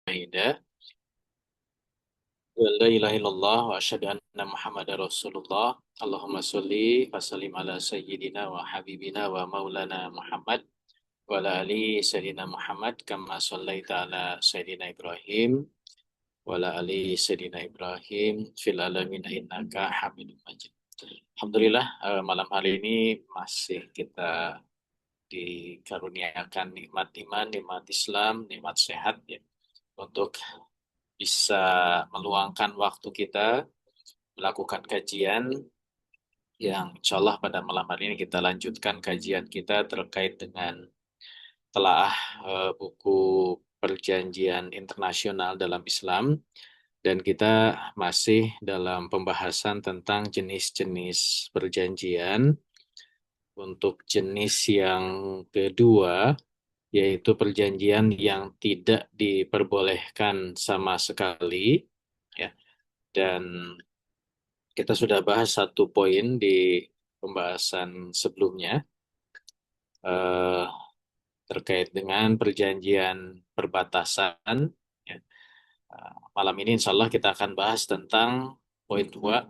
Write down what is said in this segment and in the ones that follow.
Wahida. Wa la ilaha illallah wa asyhadu anna Muhammadar Rasulullah. Allahumma sholli wa sallim ala sayyidina wa habibina wa maulana Muhammad wa ala ali sayyidina Muhammad kama shallaita ala sayyidina Ibrahim wa ala ali sayyidina Ibrahim fil alamin innaka Hamidum Majid. Alhamdulillah, malam hari ini masih kita dikaruniakan nikmat iman, nikmat Islam, nikmat sehat ya, untuk bisa meluangkan waktu kita melakukan kajian yang insya Allah pada malam hari ini kita lanjutkan kajian kita terkait dengan telaah buku perjanjian internasional dalam Islam, dan kita masih dalam pembahasan tentang jenis-jenis perjanjian. Untuk jenis yang kedua, yaitu perjanjian yang tidak diperbolehkan sama sekali, ya. Dan kita sudah bahas satu poin di pembahasan sebelumnya, eh, terkait dengan perjanjian perbatasan. Ya. Malam ini insya Allah kita akan bahas tentang poin dua,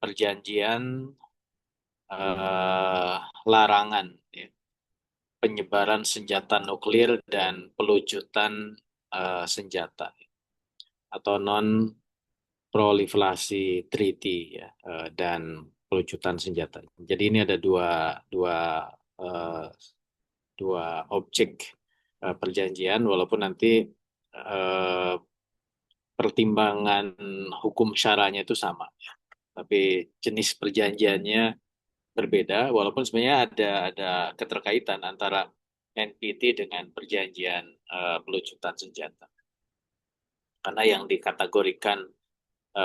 perjanjian eh, larangan, ya, penyebaran senjata nuklir dan pelucutan senjata atau non proliferasi treaty, ya, dan pelucutan senjata. Jadi ini ada dua eh, dua objek perjanjian, walaupun nanti eh, pertimbangan hukum syaranya itu sama, tapi jenis perjanjiannya berbeda, walaupun sebenarnya ada keterkaitan antara NPT dengan perjanjian pelucutan senjata. Karena yang dikategorikan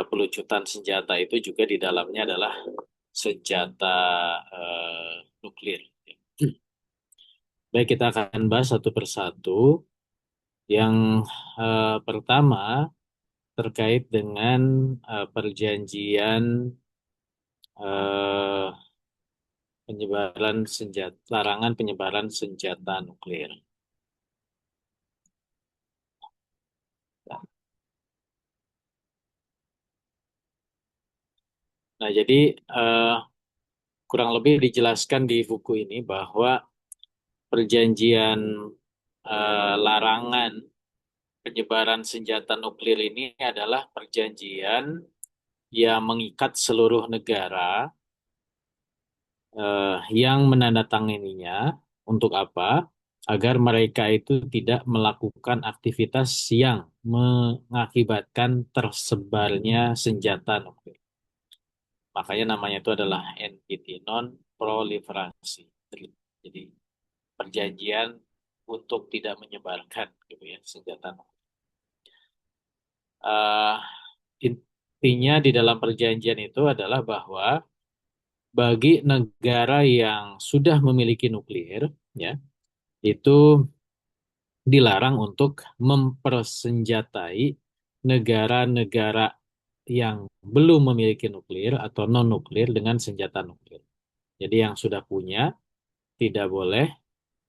pelucutan senjata itu juga di dalamnya adalah senjata nuklir. Baik, kita akan bahas satu persatu. Yang pertama terkait dengan perjanjian eh, penyebaran senjata, larangan penyebaran senjata nuklir. Nah, jadi kurang lebih dijelaskan di buku ini bahwa perjanjian larangan penyebaran senjata nuklir ini adalah perjanjian yang mengikat seluruh negara yang menandatanganinya. Untuk apa? Agar mereka itu tidak melakukan aktivitas yang mengakibatkan tersebarnya senjata nuklir. Makanya namanya itu adalah NPT, non-proliferasi. Jadi perjanjian untuk tidak menyebarkan gitu ya senjata nuklir. Uh, Intinya di dalam perjanjian itu adalah bahwa bagi negara yang sudah memiliki nuklir, ya, itu dilarang untuk mempersenjatai negara-negara yang belum memiliki nuklir atau non-nuklir dengan senjata nuklir. Jadi yang sudah punya tidak boleh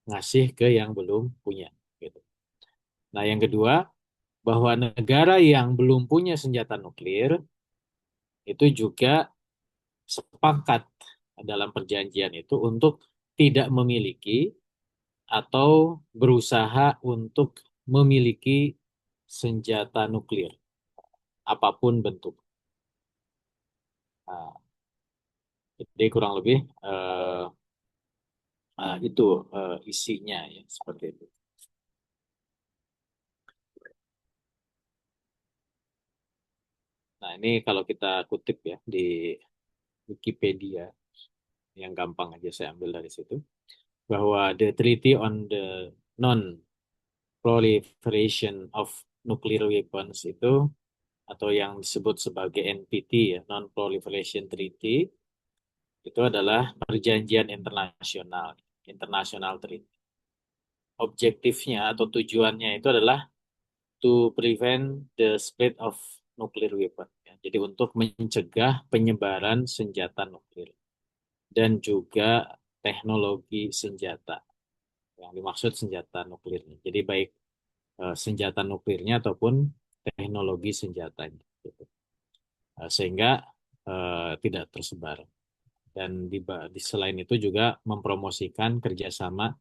ngasih ke yang belum punya, gitu. Nah, yang kedua, bahwa negara yang belum punya senjata nuklir itu juga sepakat dalam perjanjian itu untuk tidak memiliki atau berusaha untuk memiliki senjata nuklir apapun bentuk. Nah, jadi kurang lebih itu isinya ya, seperti itu. Nah, ini kalau kita kutip ya di Wikipedia, yang gampang aja saya ambil dari situ, bahwa the Treaty on the Non-Proliferation of Nuclear Weapons itu, atau yang disebut sebagai NPT ya, Non-Proliferation Treaty, itu adalah perjanjian internasional, international treaty. Objektifnya atau tujuannya itu adalah to prevent the spread of nuclear weapon. Ya. Jadi untuk mencegah penyebaran senjata nuklir dan juga teknologi senjata. Yang dimaksud senjata nuklirnya. Jadi baik senjata nuklirnya ataupun teknologi senjatanya, gitu. Sehingga tidak tersebar. Dan selain itu juga mempromosikan kerjasama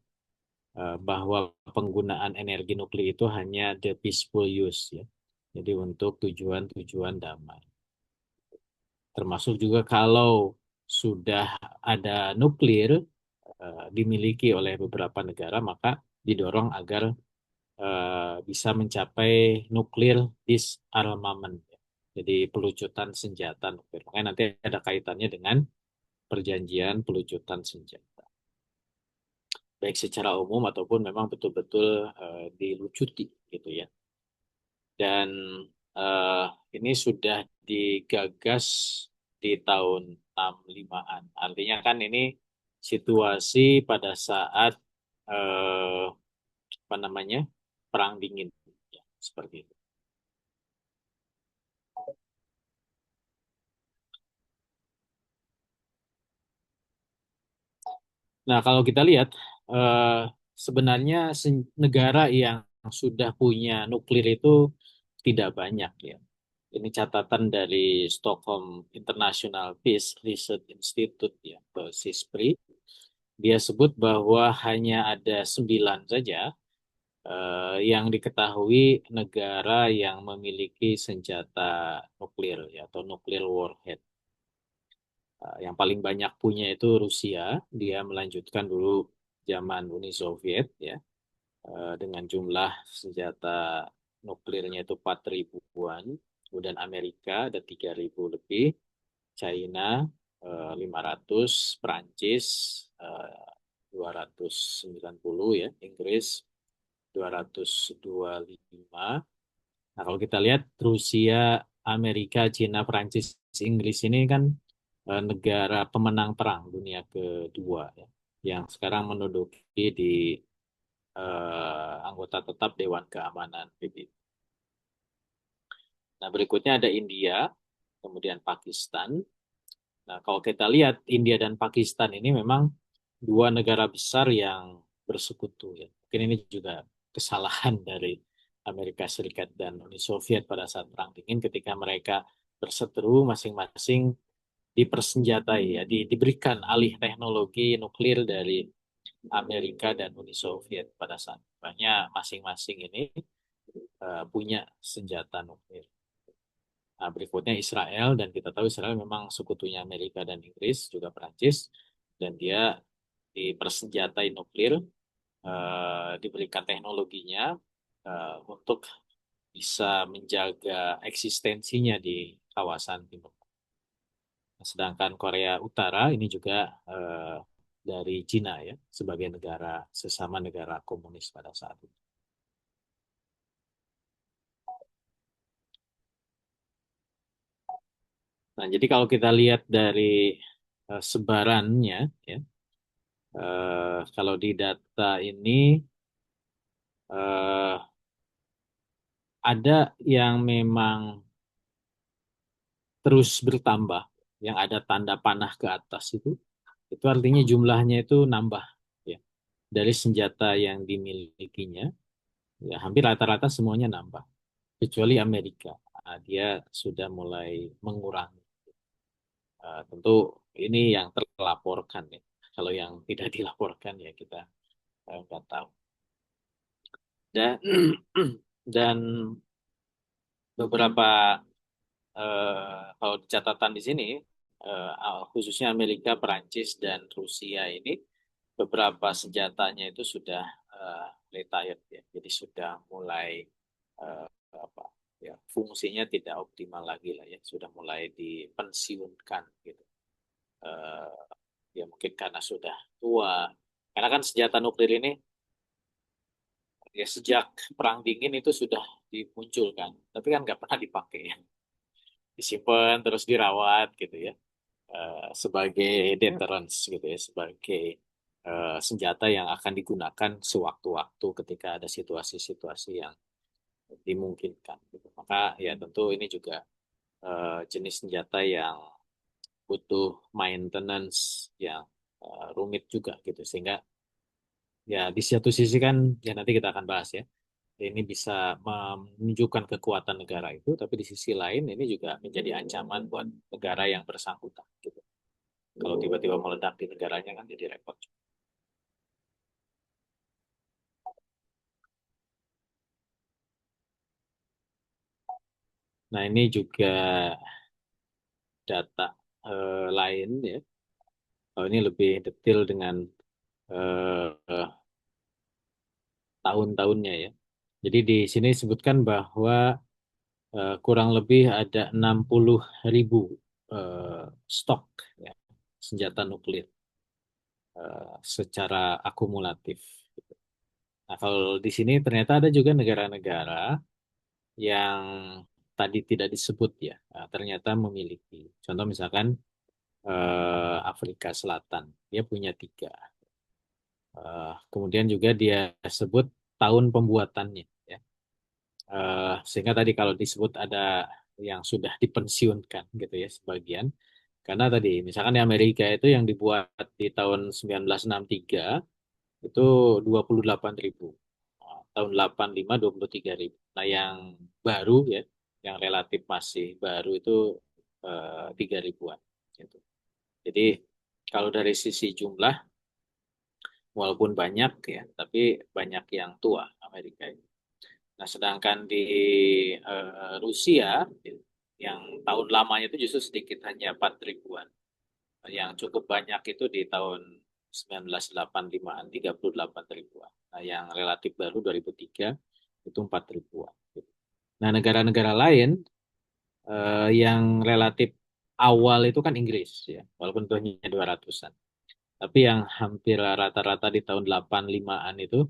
bahwa penggunaan energi nuklir itu hanya the peaceful use ya. Jadi untuk tujuan-tujuan damai. Termasuk juga kalau sudah ada nuklir dimiliki oleh beberapa negara, maka didorong agar bisa mencapai nuklir disarmament. Ya. Jadi pelucutan senjata nuklir. Makanya nanti ada kaitannya dengan perjanjian pelucutan senjata. Baik secara umum ataupun memang betul-betul dilucuti gitu ya. Dan eh, ini sudah digagas di tahun 65-an. Artinya kan ini situasi pada saat apa namanya perang dingin ya, seperti itu. Nah, kalau kita lihat eh, sebenarnya negara yang sudah punya nuklir itu tidak banyak ya. Ini catatan dari Stockholm International Peace Research Institute ya, atau SISPRI. Dia sebut bahwa hanya ada 9 saja yang diketahui negara yang memiliki senjata nuklir ya, atau nuklir warhead. Yang paling banyak punya itu Rusia. Dia melanjutkan dulu zaman Uni Soviet ya, dengan jumlah senjata nuklirnya itu 4 ribuan. Kemudian Amerika ada 3.000 lebih, China 500, Prancis 290 ya, Inggris 225. Nah, kalau kita lihat Rusia, Amerika, China, Prancis, Inggris ini kan negara pemenang perang dunia kedua ya, yang sekarang menduduki di anggota tetap Dewan Keamanan PBB. Nah, berikutnya ada India, kemudian Pakistan. Nah, kalau kita lihat India dan Pakistan ini memang dua negara besar yang bersekutu ya. Mungkin ini juga kesalahan dari Amerika Serikat dan Uni Soviet pada saat Perang Dingin ketika mereka berseteru masing-masing dipersenjatai ya, diberikan alih teknologi nuklir dari Amerika dan Uni Soviet pada saat banyak masing-masing ini punya senjata nuklir. Nah, berikutnya Israel, dan kita tahu Israel memang sekutunya Amerika dan Inggris, juga Perancis, dan dia dipersenjatai nuklir, diberikan teknologinya untuk bisa menjaga eksistensinya di kawasan Timur. Sedangkan Korea Utara ini juga dari Cina ya, sebagai negara sesama negara komunis pada saat itu. Nah, jadi kalau kita lihat dari sebarannya ya, kalau di data ini eh, ada yang memang terus bertambah, yang ada tanda panah ke atas itu artinya jumlahnya itu nambah ya. Dari senjata yang dimilikinya, ya hampir rata-rata semuanya nambah, kecuali Amerika. Nah, dia sudah mulai mengurangi. Tentu ini yang terlaporkan ya. Kalau yang tidak dilaporkan ya kita nggak tahu. Dan dan beberapa kalau di catatan di sini khususnya Amerika, Perancis dan Rusia ini beberapa senjatanya itu sudah retired ya. Jadi sudah mulai eh, apa ya, fungsinya tidak optimal lagi lah ya, sudah mulai dipensiunkan gitu. Eh, Ya mungkin karena sudah tua. Karena kan senjata nuklir ini ya sejak Perang Dingin itu sudah dimunculkan, tapi kan nggak pernah dipakai ya. Disimpan terus dirawat gitu ya, sebagai deterrence gitu ya, sebagai senjata yang akan digunakan sewaktu-waktu ketika ada situasi-situasi yang dimungkinkan gitu. Maka ya tentu ini juga jenis senjata yang butuh maintenance yang rumit juga gitu, sehingga ya di satu sisi kan ya nanti kita akan bahas ya, Ini bisa menunjukkan kekuatan negara itu, tapi di sisi lain ini juga menjadi ancaman buat negara yang bersangkutan. Gitu. Kalau tiba-tiba meledak di negaranya kan jadi repot. Nah ini juga data lain ya. Oh, ini lebih detail dengan eh, tahun-tahunnya ya. Jadi di sini disebutkan bahwa kurang lebih ada 60.000 eh, stok ya, senjata nuklir secara akumulatif. Nah, kalau di sini ternyata ada juga negara-negara yang tadi tidak disebut ya, ternyata memiliki. Contoh misalkan Afrika Selatan, dia punya tiga. Kemudian juga dia sebut tahun pembuatannya. Ya. Sehingga tadi kalau disebut ada yang sudah dipensiunkan gitu ya sebagian. Karena tadi misalkan di Amerika itu yang dibuat di tahun 1963 itu 28.000. Tahun 85 23.000. Nah yang baru ya, yang relatif masih baru itu 3 ribuan. Gitu. Jadi kalau dari sisi jumlah walaupun banyak ya, tapi banyak yang tua Amerika ini. Nah, sedangkan di Rusia yang tahun lamanya itu justru sedikit hanya 4 ribuan. Yang cukup banyak itu di tahun 1985-an 38 ribuan. Nah, yang relatif baru 2003 itu 4 ribuan. Nah, negara-negara lain yang relatif awal itu kan Inggris ya, walaupun itu hanya 200-an. Tapi yang hampir rata-rata di tahun 85-an itu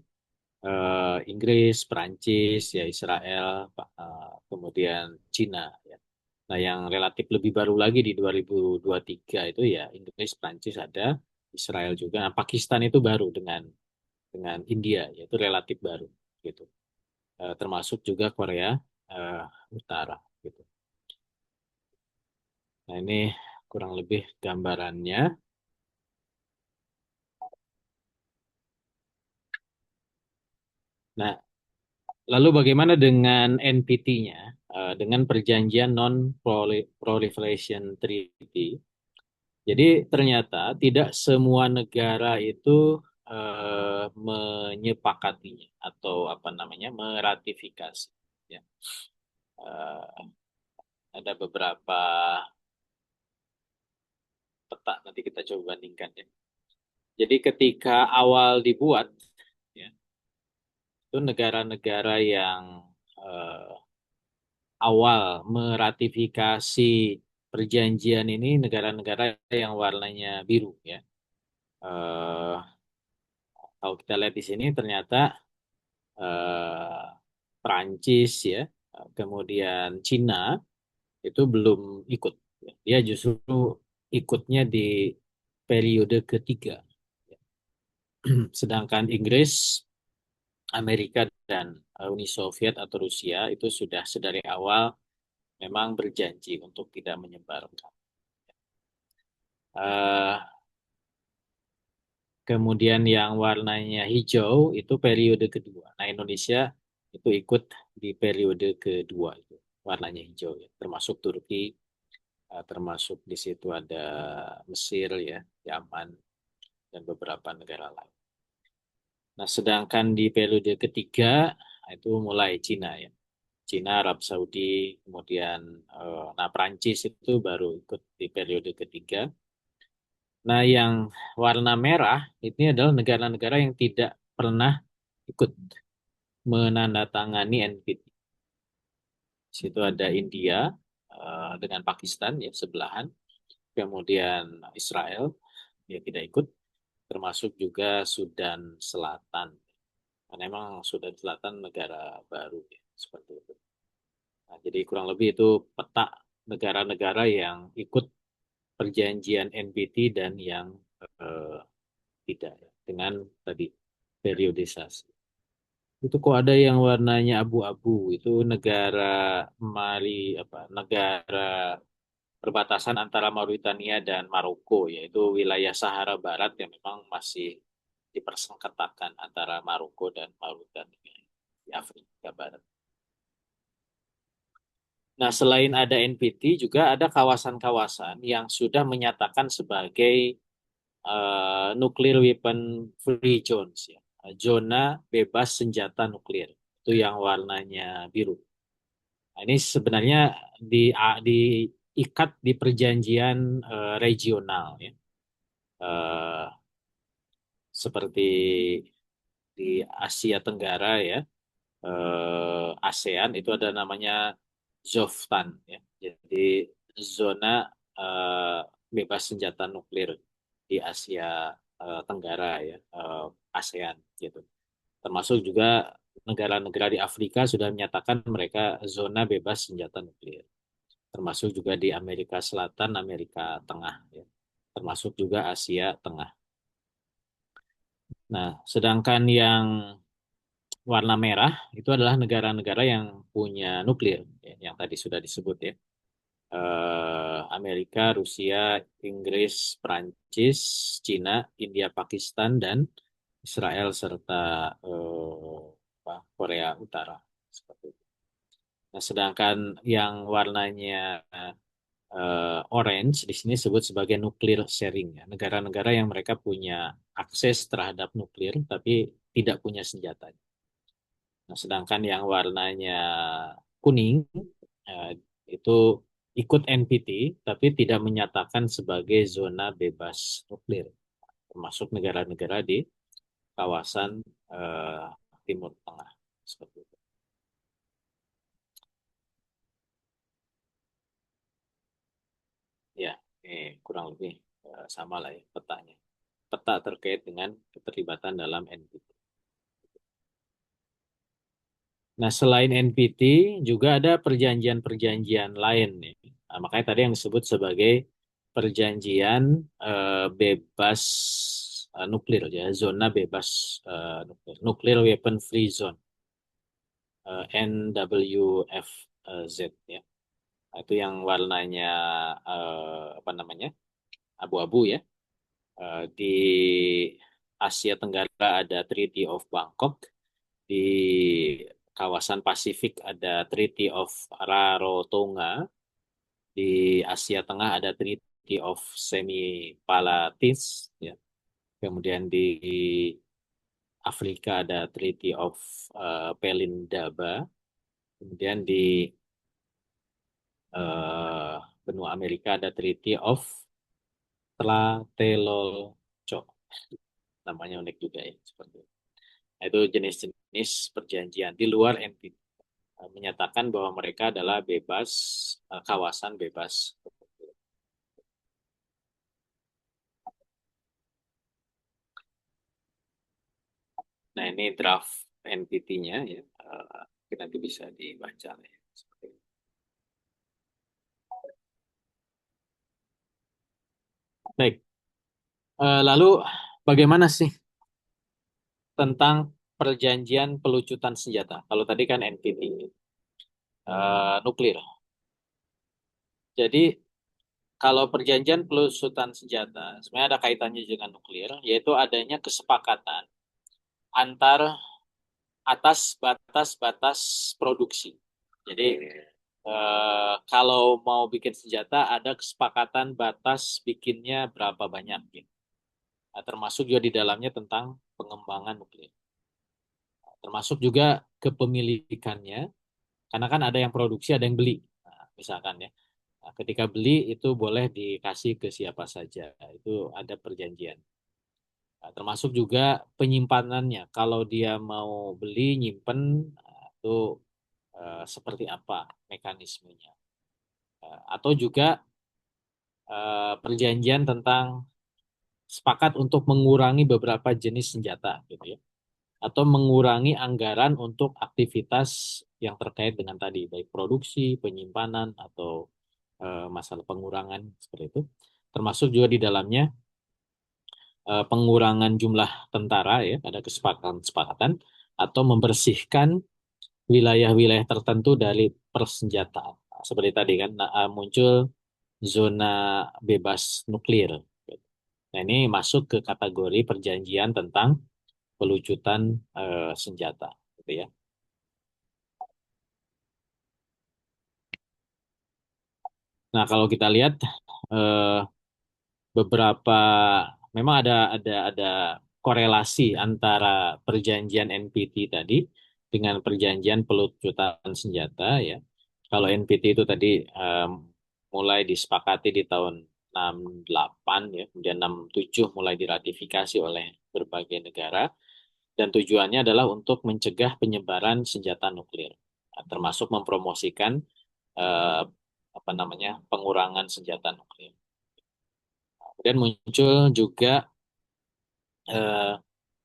Inggris, Prancis, ya Israel, kemudian Cina. Ya. Nah, yang relatif lebih baru lagi di 2023 itu ya Inggris, Prancis ada, Israel juga. Nah, Pakistan itu baru dengan India, yaitu relatif baru gitu. Termasuk juga Korea eh, Utara gitu. Nah, ini kurang lebih gambarannya. Nah, lalu bagaimana dengan NPT-nya? Dengan perjanjian Non-Proliferation Treaty. Jadi ternyata tidak semua negara itu menyepakatinya atau apa namanya meratifikasi. Ya. Eh, ada beberapa peta nanti kita coba bandingkan ya. Jadi ketika awal dibuat, ya, itu negara-negara yang eh, awal meratifikasi perjanjian ini negara-negara yang warnanya biru ya. Eh, Kalau kita lihat di sini ternyata eh, Prancis ya, kemudian Cina itu belum ikut. Dia justru ikutnya di periode ketiga. Sedangkan Inggris, Amerika dan Uni Soviet atau Rusia itu sudah sedari awal memang berjanji untuk tidak menyebarkan. Eh, Kemudian yang warnanya hijau itu periode kedua. Nah, Indonesia itu ikut di periode kedua itu warnanya hijau ya, termasuk Turki, termasuk di situ ada Mesir ya, Yaman dan beberapa negara lain. Nah, sedangkan di periode ketiga itu mulai Cina ya. Cina, Arab Saudi, kemudian nah Prancis itu baru ikut di periode ketiga. Nah, yang warna merah ini adalah negara-negara yang tidak pernah ikut menandatangani NPT. Di situ ada India dengan Pakistan ya sebelahan, kemudian Israel ya tidak ikut, termasuk juga Sudan Selatan. Karena memang Sudan Selatan negara baru ya, seperti itu. Nah, jadi kurang lebih itu peta negara-negara yang ikut perjanjian NPT dan yang eh, tidak ya, dengan tadi periodisasi. Itu kok ada yang warnanya abu-abu, itu negara Mali apa negara perbatasan antara Mauritania dan Maroko, yaitu wilayah Sahara Barat yang memang masih dipersengketakan antara Maroko dan Mauritania. di Afrika Barat. Nah, selain ada NPT, juga ada kawasan-kawasan yang sudah menyatakan sebagai nuclear weapon free zones, ya. Zona bebas senjata nuklir. Itu yang warnanya biru. Nah, ini sebenarnya diikat di perjanjian regional, ya. Eh, Seperti di Asia Tenggara, ya, ASEAN itu ada namanya ZOFTAN, ya. Jadi zona eh, bebas senjata nuklir di Asia Tenggara, ya, ASEAN gitu. Termasuk juga negara-negara di Afrika sudah menyatakan mereka zona bebas senjata nuklir. Termasuk juga di Amerika Selatan, Amerika Tengah, ya. Termasuk juga Asia Tengah. Nah, sedangkan yang warna merah itu adalah negara-negara yang punya nuklir, ya, yang tadi sudah disebut, ya. Amerika, Rusia, Inggris, Prancis, Cina, India, Pakistan, dan Israel serta Korea Utara. Seperti itu. Nah, sedangkan yang warnanya orange di sini disebut sebagai nuklir sharing, ya. Negara-negara yang mereka punya akses terhadap nuklir tapi tidak punya senjata. Nah, sedangkan yang warnanya kuning eh, itu ikut NPT tapi tidak menyatakan sebagai zona bebas nuklir, termasuk negara-negara di kawasan eh, Timur Tengah seperti itu. Ya, ini kurang lebih sama lah, ya, petanya. Peta terkait dengan keterlibatan dalam NPT. Nah, selain NPT juga ada perjanjian-perjanjian lain nih. Nah, makanya tadi yang disebut sebagai perjanjian bebas nuklir, ya, zona bebas nuklir, nuclear weapon free zone, NWFZ, ya. Nah, itu yang warnanya apa namanya, abu-abu, ya. Di Asia Tenggara ada Treaty of Bangkok, di kawasan Pasifik ada Treaty of Rarotonga, di Asia Tengah ada Treaty of Semipalatinsk, ya. Kemudian di Afrika ada Treaty of Pelindaba, kemudian di eh, benua Amerika ada Treaty of Tlatelolco, namanya unik juga, ya, seperti itu. Nah, itu jenis-jenis perjanjian di luar NPT menyatakan bahwa mereka adalah bebas, kawasan bebas. Nah, ini draft NPT-nya, ya. Nanti bisa dibaca, ya. Seperti itu. Baik, lalu bagaimana sih tentang perjanjian pelucutan senjata? Kalau tadi kan NPT, nuklir. Jadi kalau perjanjian pelucutan senjata sebenarnya ada kaitannya dengan nuklir, yaitu adanya kesepakatan antar atas batas-batas produksi. Jadi kalau mau bikin senjata ada kesepakatan batas bikinnya berapa banyak, gitu. Nah, termasuk juga di dalamnya tentang pengembangan nuklir. Termasuk juga kepemilikannya, karena kan ada yang produksi, ada yang beli. Nah, misalkan, ya. Nah, ketika beli itu boleh dikasih ke siapa saja. Itu ada perjanjian. Nah, termasuk juga penyimpanannya. Kalau dia mau beli, nyimpen, nah, itu seperti apa mekanismenya. Atau juga perjanjian tentang sepakat untuk mengurangi beberapa jenis senjata, gitu, ya. Atau mengurangi anggaran untuk aktivitas yang terkait dengan tadi, baik produksi, penyimpanan, atau masalah pengurangan seperti itu. Termasuk juga di dalamnya pengurangan jumlah tentara, ya, ada kesepakatan atau membersihkan wilayah-wilayah tertentu dari persenjataan. Seperti tadi kan, nah, muncul zona bebas nuklir. Nah, ini masuk ke kategori perjanjian tentang pelucutan senjata, gitu, ya. Nah, kalau kita lihat eh, beberapa memang ada korelasi antara perjanjian NPT tadi dengan perjanjian pelucutan senjata ya. Kalau NPT itu tadi mulai disepakati di tahun 68 ya, kemudian 67 mulai diratifikasi oleh berbagai negara dan tujuannya adalah untuk mencegah penyebaran senjata nuklir, termasuk mempromosikan eh, apa namanya pengurangan senjata nuklir. Kemudian muncul juga eh,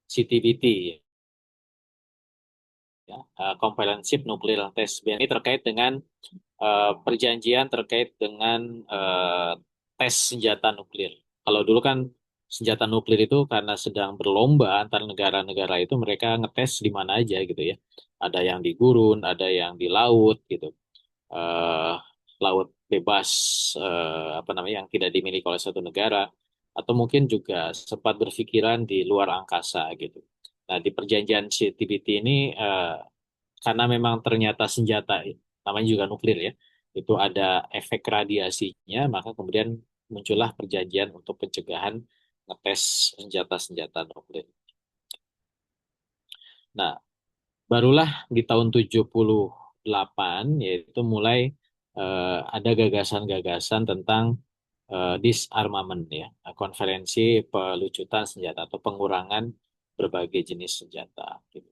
CTBT, ya, Comprehensive Nuclear Test Ban. Ini terkait dengan perjanjian terkait dengan eh, tes senjata nuklir. Kalau dulu kan senjata nuklir itu karena sedang berlomba antar negara-negara itu mereka ngetes di mana aja gitu ya. Ada yang di gurun, ada yang di laut gitu. eh, Laut bebas apa namanya yang tidak dimiliki oleh satu negara atau mungkin juga sempat berpikiran di luar angkasa gitu. Nah, di perjanjian CTBT ini karena memang ternyata senjata namanya juga nuklir ya, itu ada efek radiasinya, maka kemudian muncullah perjanjian untuk pencegahan ngetes senjata-senjata nuklir. Nah, barulah di tahun 78 yaitu mulai ada gagasan-gagasan tentang disarmament ya, konferensi pelucutan senjata atau pengurangan berbagai jenis senjata gitu.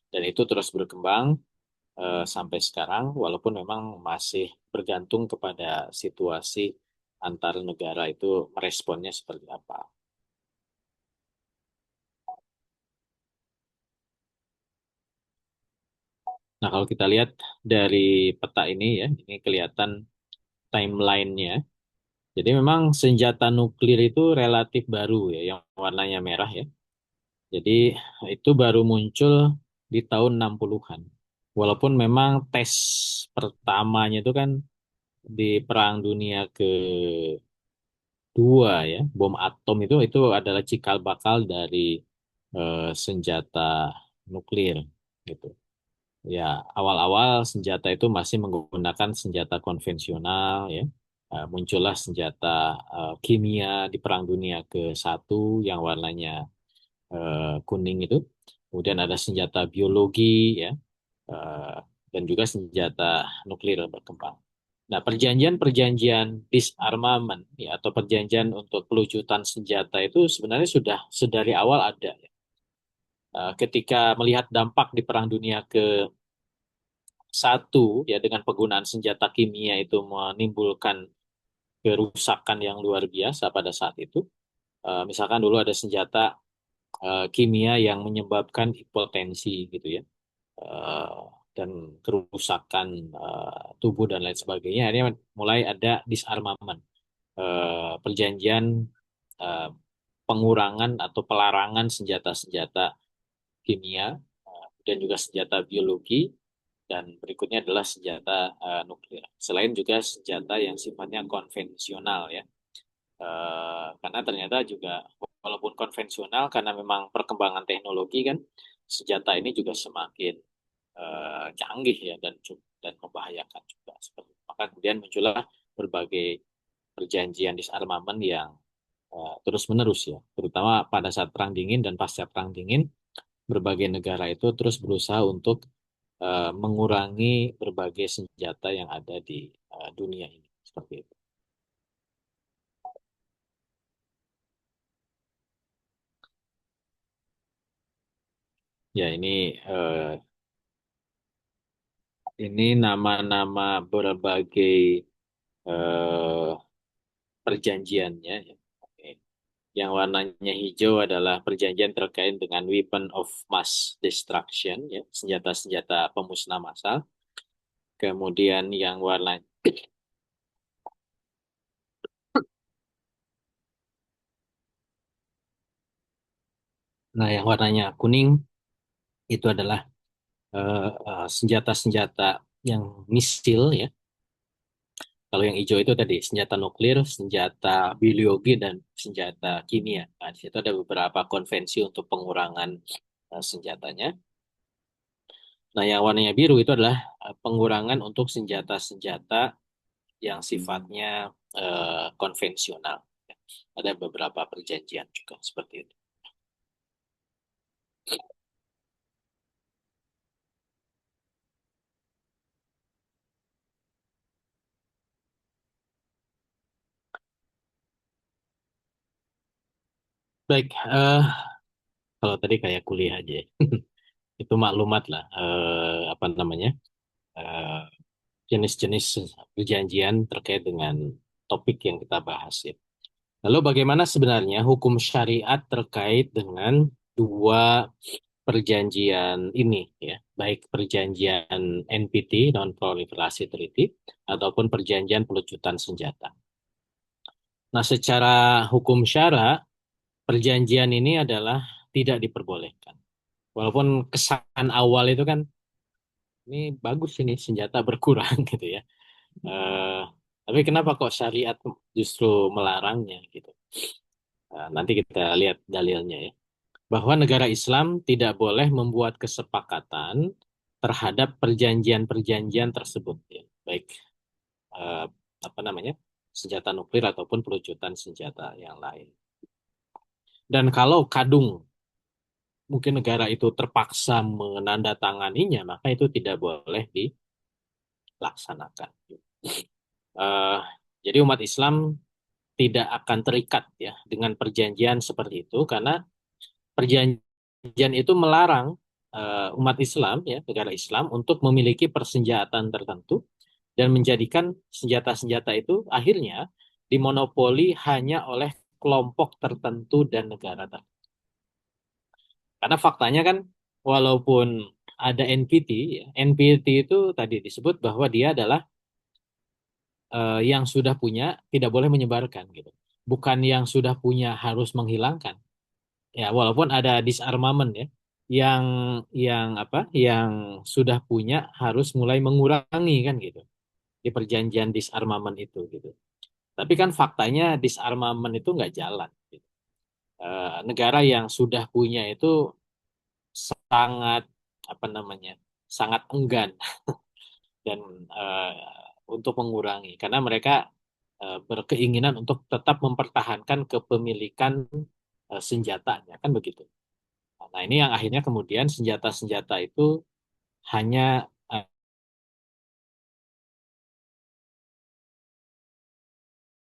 Dan itu terus berkembang sampai sekarang walaupun memang masih bergantung kepada situasi antar negara itu meresponnya seperti apa. Nah, kalau kita lihat dari peta ini ya, ini kelihatan timelinenya. Jadi memang senjata nuklir itu relatif baru ya, yang warnanya merah ya. Jadi itu baru muncul di tahun 60-an. Walaupun memang tes pertamanya itu kan di Perang Dunia Kedua ya, bom atom itu adalah cikal bakal dari senjata nuklir gitu. Ya, awal-awal senjata itu masih menggunakan senjata konvensional ya. Muncullah senjata kimia di Perang Dunia ke-1 yang warnanya kuning itu. Kemudian ada senjata biologi ya, eh, dan juga senjata nuklir berkembang. Nah, perjanjian-perjanjian disarmament ya atau perjanjian untuk pelucutan senjata itu sebenarnya sudah sedari awal ada ya. Ketika melihat dampak di Perang Dunia ke-1 ya dengan penggunaan senjata kimia itu menimbulkan kerusakan yang luar biasa pada saat itu. Misalkan dulu ada senjata kimia yang menyebabkan hipotensi gitu ya, eh, dan kerusakan tubuh dan lain sebagainya. Akhirnya mulai ada disarmament, perjanjian eh, pengurangan atau pelarangan senjata-senjata kimia dan juga senjata biologi dan berikutnya adalah senjata nuklir. Selain juga senjata yang sifatnya konvensional ya. Karena ternyata juga walaupun konvensional karena memang perkembangan teknologi kan senjata ini juga semakin canggih ya dan membahayakan juga seperti itu. Maka kemudian muncullah berbagai perjanjian disarmament yang terus-menerus ya, terutama pada saat Perang Dingin dan pasca Perang Dingin, berbagai negara itu terus berusaha untuk mengurangi berbagai senjata yang ada di dunia ini seperti itu. Ya ini nama-nama berbagai eh, perjanjiannya. Ya. Oke. Yang warnanya hijau adalah perjanjian terkait dengan weapon of mass destruction, ya, senjata-senjata pemusnah massal. Kemudian yang warna, nah yang warnanya kuning itu adalah senjata-senjata yang misil, ya. Kalau yang hijau itu tadi senjata nuklir, senjata biologi dan senjata kimia. Nah, di situ ada beberapa konvensi untuk pengurangan senjatanya. Nah, yang warnanya biru itu adalah pengurangan untuk senjata-senjata yang sifatnya konvensional. Ada beberapa perjanjian juga seperti itu. Baik, kalau tadi kayak kuliah aja, ya. Itu maklumat lah, apa namanya, eh, jenis-jenis perjanjian terkait dengan topik yang kita bahas ya. Lalu bagaimana sebenarnya hukum syariat terkait dengan dua perjanjian ini ya, baik perjanjian NPT (Non-Proliferation Treaty) ataupun perjanjian pelucutan senjata. Nah, secara hukum syara, perjanjian ini adalah tidak diperbolehkan. Walaupun kesan awal itu kan ini bagus ini senjata berkurang gitu ya. Eh, tapi kenapa kok syariat justru melarangnya gitu? Nanti kita lihat dalilnya ya. Bahwa negara Islam tidak boleh membuat kesepakatan terhadap perjanjian-perjanjian tersebut ya. Baik eh, apa namanya? Senjata nuklir ataupun pelucutan senjata yang lain. Dan kalau kadung mungkin negara itu terpaksa menandatanganinya, maka itu tidak boleh dilaksanakan. Eh, jadi umat Islam tidak akan terikat ya dengan perjanjian seperti itu karena perjanjian itu melarang umat Islam ya negara Islam untuk memiliki persenjataan tertentu dan menjadikan senjata-senjata itu akhirnya dimonopoli hanya oleh kelompok tertentu dan negara tertentu. Karena faktanya kan walaupun ada NPT, ya, NPT itu tadi disebut bahwa dia adalah yang sudah punya tidak boleh menyebarkan gitu. Bukan yang sudah punya harus menghilangkan. Ya, walaupun ada disarmament ya, yang apa, yang sudah punya harus mulai mengurangi kan gitu di perjanjian disarmament itu gitu. Tapi kan faktanya disarmament itu nggak jalan. Gitu. Negara yang sudah punya itu sangat apa namanya, sangat enggan dan eh, untuk mengurangi karena mereka berkeinginan untuk tetap mempertahankan kepemilikan senjatanya kan begitu. Nah, ini yang akhirnya kemudian senjata-senjata itu hanya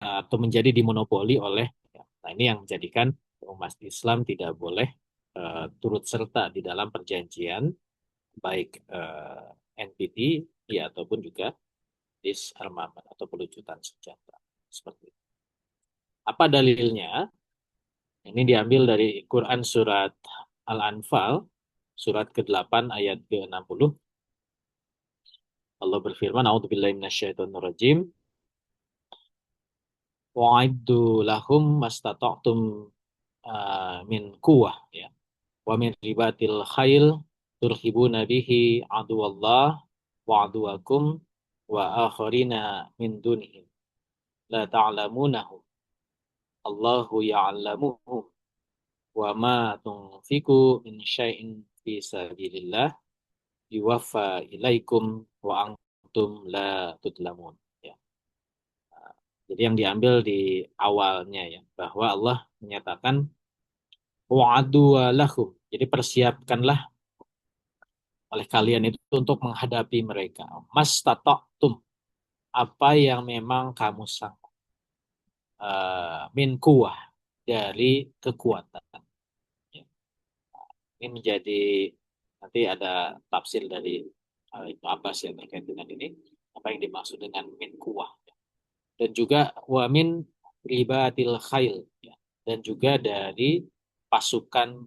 atau menjadi dimonopoli oleh ya. Nah, ini yang menjadikan umat Islam tidak boleh turut serta di dalam perjanjian baik NPT ya ataupun juga disarmament atau pelucutan senjata seperti itu. Apa dalilnya? Ini diambil dari Quran surat Al-Anfal surat ke-8 ayat ke-60. Allah berfirman, "A'udzubillahi minasyaitonirrajim. Wa'iddu lahum mastata'tum min quwwah ya. Wa min ribatil khail turhibuna bihi aduwallah wa aduwakum wa akharina min dunihim la ta'lamunahum. Allahu ya'lamuhum wa ma tunfiku min syai'in fi sabilillah yuwaffa ilaikum wa antum la tudlamun." Ya. Jadi yang diambil di awalnya ya, bahwa Allah menyatakan wa'adu lahum. Jadi persiapkanlah oleh kalian itu untuk menghadapi mereka. Mas tatoktum, apa yang memang kamu sanggup. Min kuah, dari kekuatan. Ya. Ini menjadi, nanti ada tafsir dari Ibnu Abbas yang terkait dengan ini. Apa yang dimaksud dengan min kuah. Dan juga wa min ribatil khail. Ya. Dan juga dari pasukan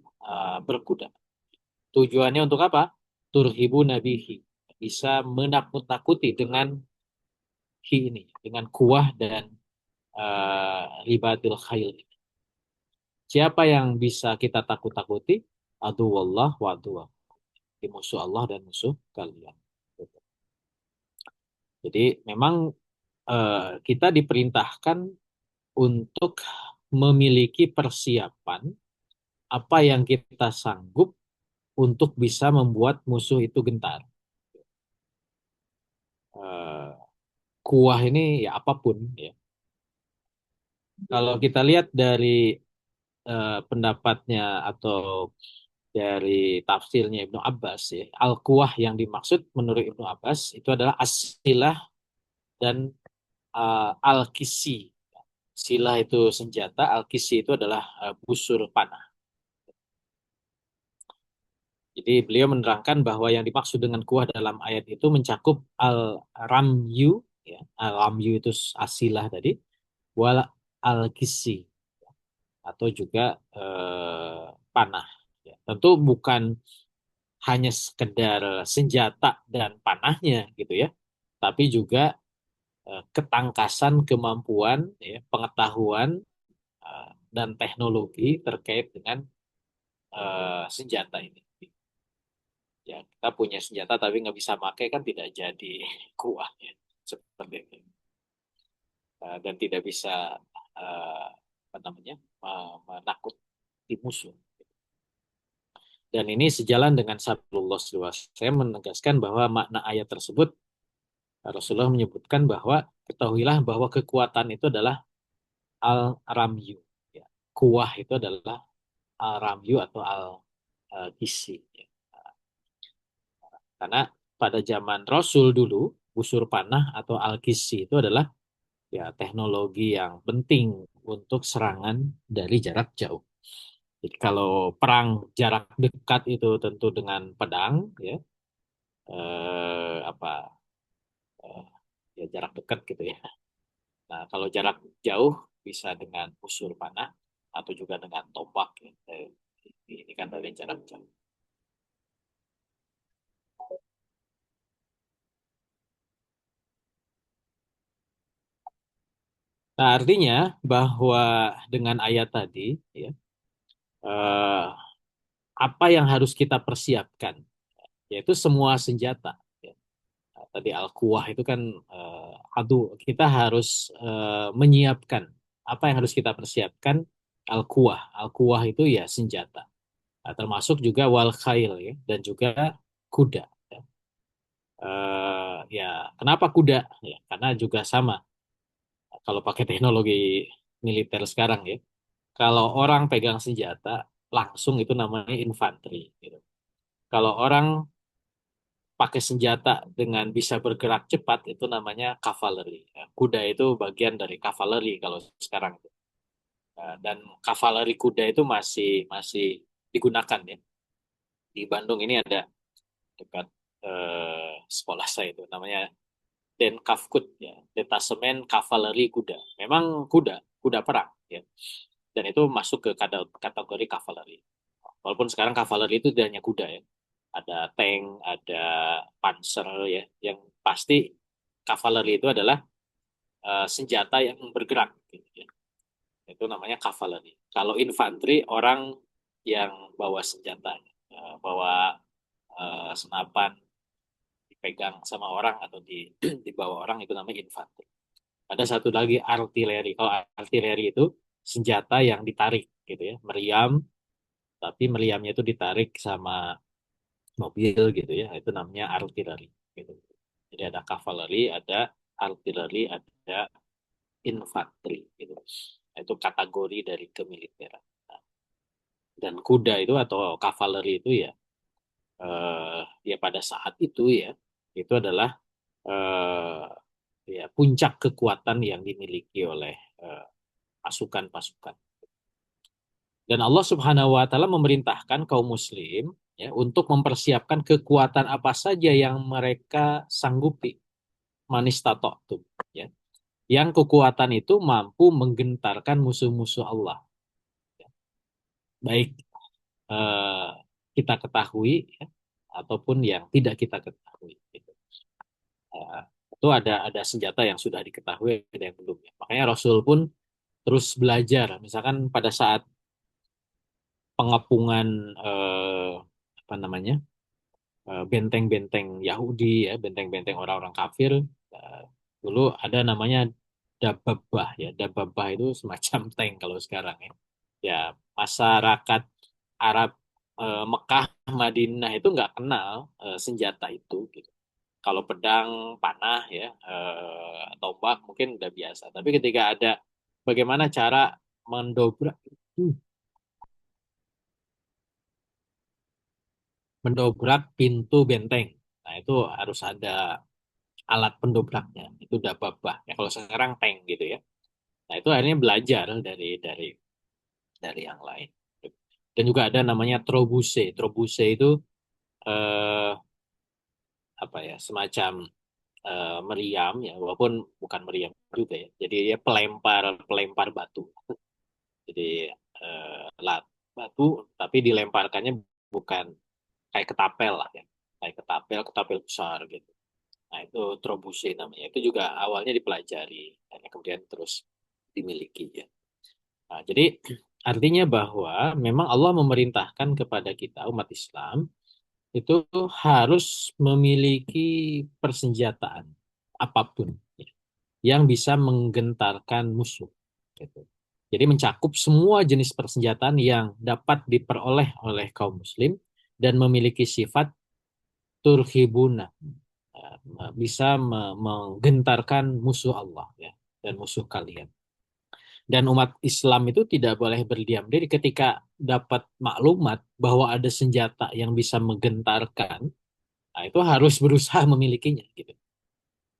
berkuda. Tujuannya untuk apa? Turhibu nabihi. Bisa menakut-nakuti dengan hi ini, dengan kuah dan ribatil khail. Siapa yang bisa kita takut-takuti? Aduwallah wa aduwah. Di musuh Allah dan musuh kalian. Jadi memang kita diperintahkan untuk memiliki persiapan apa yang kita sanggup untuk bisa membuat musuh itu gentar. Eh, kuah ini ya apapun ya. Kalau kita lihat dari pendapatnya atau dari tafsirnya Ibnu Abbas ya, al-kuah yang dimaksud menurut Ibnu Abbas itu adalah as-silah dan al-kisi. Silah itu senjata, al-kisi itu adalah busur panah. Jadi beliau menerangkan bahwa yang dimaksud dengan kuah dalam ayat itu mencakup al-ramyu, ya, al-ramyu itu asilah tadi, wal al-kisi atau juga panah. Ya, tentu bukan hanya sekedar senjata dan panahnya gitu ya, tapi juga ketangkasan, kemampuan, ya, pengetahuan dan teknologi terkait dengan senjata ini. Ya, kita punya senjata tapi nggak bisa pakai kan tidak jadi kuat ya, seperti itu. Dan tidak bisa apa namanya menakuti musuh. Dan ini sejalan dengan sabdullah SAW. Saya menegaskan bahwa makna ayat tersebut Rasulullah menyebutkan bahwa ketahuilah bahwa kekuatan itu adalah al-ramyu. Ya. Kuah itu adalah al-ramyu atau al-kisi. Ya. Karena pada zaman Rasul dulu, busur panah atau al-kisi itu adalah ya teknologi yang penting untuk serangan dari jarak jauh. Jadi kalau perang jarak dekat itu tentu dengan pedang, ya apa eh, ya jarak dekat gitu ya. Nah kalau jarak jauh bisa dengan busur panah atau juga dengan tombak. Ya. Ini kan dari jarak jauh. Nah artinya bahwa dengan ayat tadi, ya eh, apa yang harus kita persiapkan, yaitu semua senjata. Ya. Nah, tadi al-quwah itu kan kita harus menyiapkan apa yang harus kita persiapkan al-quwah. Al-quwah itu ya senjata. Nah, termasuk juga wal khail ya dan juga kuda. Ya. Ya, kenapa kuda? Ya, karena juga sama. Kalau pakai teknologi militer sekarang ya, kalau orang pegang senjata langsung itu namanya infanteri. Gitu. Kalau orang pakai senjata dengan bisa bergerak cepat itu namanya kavaleri. Ya, kuda itu bagian dari kavaleri kalau sekarang. Dan kavaleri kuda itu masih masih digunakan ya. Di Bandung ini ada dekat sekolah saya itu namanya Denkavkut ya, Detasemen Kavaleri Kuda. Memang kuda, kuda perang ya. Dan itu masuk ke kategori kavaleri. Walaupun sekarang kavaleri itu tidak hanya kuda ya. Ada tank, ada panzer ya. Yang pasti kavaleri itu adalah senjata yang bergerak gitu ya. Itu namanya kavaleri. Kalau infanteri orang yang bawa senjata, bawa senapan dipegang sama orang atau dibawa orang itu namanya infanteri. Ada satu lagi artileri. Kalau artileri itu senjata yang ditarik gitu ya, meriam, tapi meriamnya itu ditarik sama mobil gitu ya, itu namanya artileri. Gitu. Jadi ada kavaleri, ada artileri, ada infanteri. Gitu. Itu kategori dari kemiliteran. Nah, dan kuda itu atau kavaleri itu ya, ya pada saat itu ya, itu adalah eh, ya puncak kekuatan yang dimiliki oleh eh, pasukan-pasukan. Dan Allah Subhanahu wa taala memerintahkan kaum muslim ya untuk mempersiapkan kekuatan apa saja yang mereka sanggupi manistata'tum ya. Yang kekuatan itu mampu menggentarkan musuh-musuh Allah. Ya. Baik eh, kita ketahui ya, ataupun yang tidak kita ketahui gitu. Eh, itu ada senjata yang sudah diketahui ada yang belum ya. Makanya Rasul pun terus belajar misalkan pada saat pengepungan apa namanya benteng-benteng Yahudi ya, benteng-benteng orang-orang kafir. Eh, Dulu ada namanya Dababah ya. Dababah itu semacam tank kalau sekarang ya. Ya, masyarakat Arab Mekah, Madinah itu nggak kenal senjata itu gitu. Kalau pedang, panah ya, atau mungkin udah biasa. Tapi ketika ada bagaimana cara mendobrak hmm, mendobrak pintu benteng. Nah, itu harus ada alat pendobraknya. Itu udah babah. Ya, kalau sekarang tank gitu ya. Nah, itu akhirnya belajar dari yang lain. Dan juga ada namanya trobuse. Trobuse itu eh, apa ya, semacam meriam ya, walaupun bukan meriam juga ya. Jadi dia pelempar pelempar batu. Jadi lat batu, tapi dilemparkannya bukan kayak ketapel lah ya, kayak ketapel ketapel besar gitu. Nah itu trobuse namanya. Itu juga awalnya dipelajari dan kemudian terus dimiliki ya. Nah, jadi artinya bahwa memang Allah memerintahkan kepada kita umat Islam itu harus memiliki persenjataan apapun ya, yang bisa menggentarkan musuh. Gitu. Jadi mencakup semua jenis persenjataan yang dapat diperoleh oleh kaum muslim dan memiliki sifat turhibuna, bisa menggentarkan musuh Allah ya dan musuh kalian. Dan umat Islam itu tidak boleh berdiam diri ketika dapat maklumat bahwa ada senjata yang bisa menggentarkan. Nah, itu harus berusaha memilikinya gitu.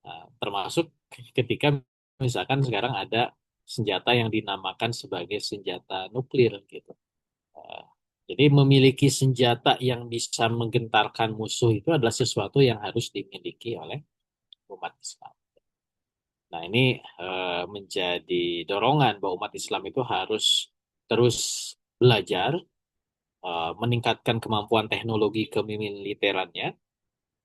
Nah, termasuk ketika misalkan sekarang ada senjata yang dinamakan sebagai senjata nuklir gitu. Nah, jadi memiliki senjata yang bisa menggentarkan musuh itu adalah sesuatu yang harus dimiliki oleh umat Islam. Nah, ini menjadi dorongan bahwa umat Islam itu harus terus belajar, meningkatkan kemampuan teknologi kemiliterannya,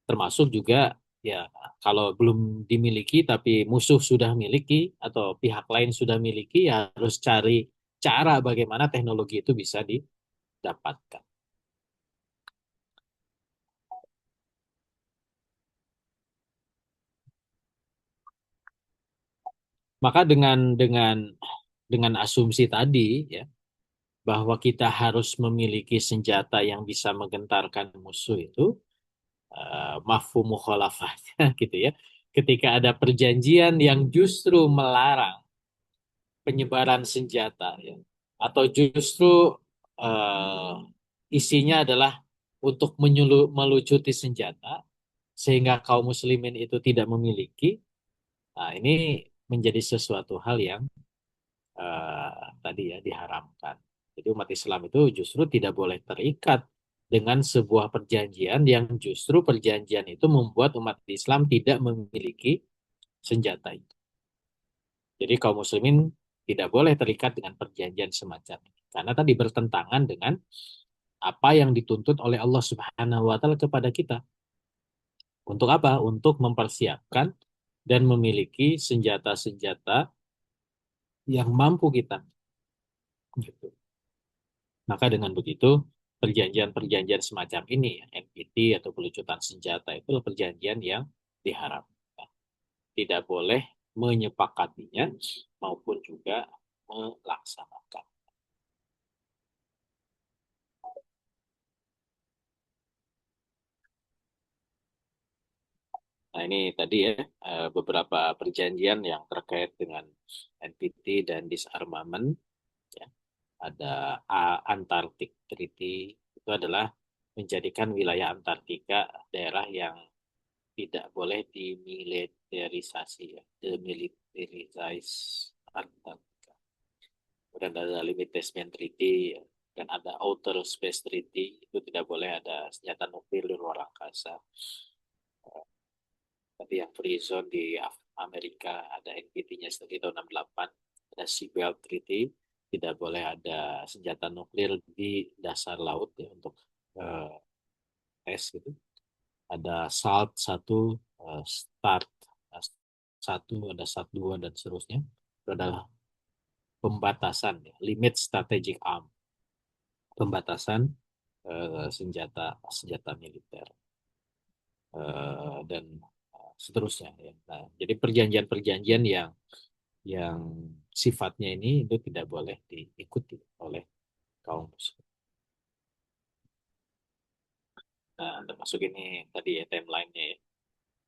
termasuk juga ya kalau belum dimiliki tapi musuh sudah miliki atau pihak lain sudah miliki, ya harus cari cara bagaimana teknologi itu bisa didapatkan. Maka dengan asumsi tadi ya bahwa kita harus memiliki senjata yang bisa menggentarkan musuh itu, mafhum mukhalafahnya gitu ya. Ketika ada perjanjian yang justru melarang penyebaran senjata ya, atau justru eh, isinya adalah untuk melucuti senjata sehingga kaum muslimin itu tidak memiliki, nah ini menjadi sesuatu hal yang tadi ya diharamkan. Jadi umat Islam itu justru tidak boleh terikat dengan sebuah perjanjian yang justru perjanjian itu membuat umat Islam tidak memiliki senjata itu. Jadi kaum muslimin tidak boleh terikat dengan perjanjian semacam ini. Karena tadi bertentangan dengan apa yang dituntut oleh Allah Subhanahu wa taala kepada kita. Untuk apa? Untuk mempersiapkan dan memiliki senjata-senjata yang mampu kita. Gitu. Maka dengan begitu, perjanjian-perjanjian semacam ini, ya, NPT atau pelucutan senjata, itu perjanjian yang diharapkan. Tidak boleh menyepakatinya maupun juga melaksanakan. Nah ini tadi ya beberapa perjanjian yang terkait dengan NPT dan disarmament. Ya. Ada Antarctic Treaty, itu adalah menjadikan wilayah Antartika daerah yang tidak boleh dimiliterisasi ya, demilitarize Antartika. Kemudian ada Limitation Treaty ya, dan ada Outer Space Treaty, itu tidak boleh ada senjata nuklir di luar angkasa. Tapi yang free zone di Amerika ada NPT-nya sendiri tahun 68, ada Seabelt Treaty, tidak boleh ada senjata nuklir di dasar laut ya untuk eh, tes gitu. Ada SALT satu, START satu, ada SART 2 dan seterusnya. Itu adalah pembatasan ya, limit strategic arm, pembatasan senjata senjata militer dan seterusnya ya. Nah, jadi perjanjian-perjanjian yang sifatnya ini itu tidak boleh diikuti oleh kaum muslim. Nah, termasuk ini tadi ya timelinenya ya.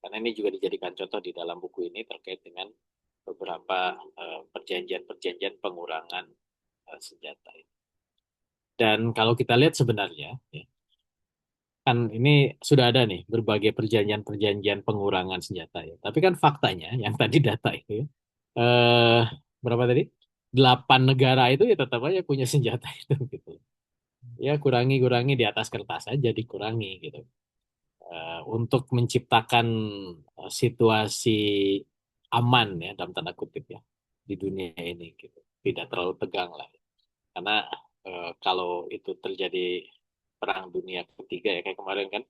Karena ini juga dijadikan contoh di dalam buku ini terkait dengan beberapa perjanjian-perjanjian pengurangan senjata itu. Dan kalau kita lihat sebenarnya, ya, kan ini sudah ada nih berbagai perjanjian-perjanjian pengurangan senjata ya. Tapi kan faktanya yang tadi data itu ya, eh, berapa tadi? 8 negara itu ya tetap aja punya senjata itu gitu. Ya kurangi-kurangi di atas kertas aja dikurangi gitu. Untuk menciptakan situasi aman ya dalam tanda kutip ya di dunia ini gitu. Tidak terlalu tegang lah. Karena kalau itu terjadi perang dunia ketiga ya kayak kemarin kan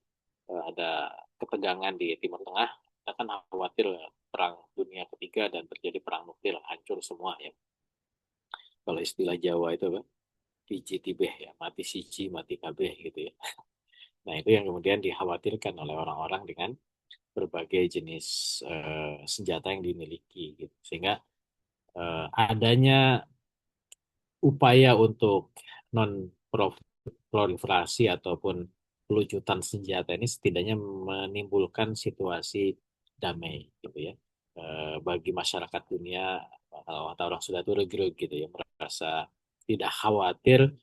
ada ketegangan di Timur Tengah, kita kan khawatir perang dunia ketiga dan terjadi perang nuklir, hancur semua ya. Kalau istilah Jawa itu apa? Biji tibeh ya, mati siji, mati kabeh gitu ya. Nah itu yang kemudian dikhawatirkan oleh orang-orang dengan berbagai jenis senjata yang dimiliki gitu. Sehingga adanya upaya untuk non proliferasi ataupun pelucutan senjata ini setidaknya menimbulkan situasi damai gitu ya. Bagi masyarakat dunia kalau kata orang sudah itu regreg gitu ya, merasa tidak khawatir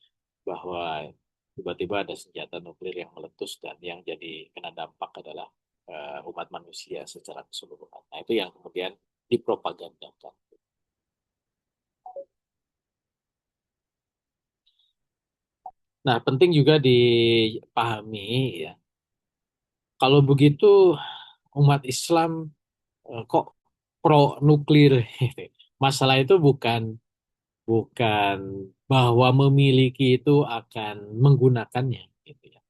bahwa tiba-tiba ada senjata nuklir yang meletus dan yang jadi kena dampak adalah umat manusia secara keseluruhan. Nah itu yang kemudian dipropagandakan. Nah, penting juga dipahami ya. Kalau begitu umat Islam kok pro nuklir gitu. Masalah itu bukan bukan bahwa memiliki itu akan menggunakannya gitu ya.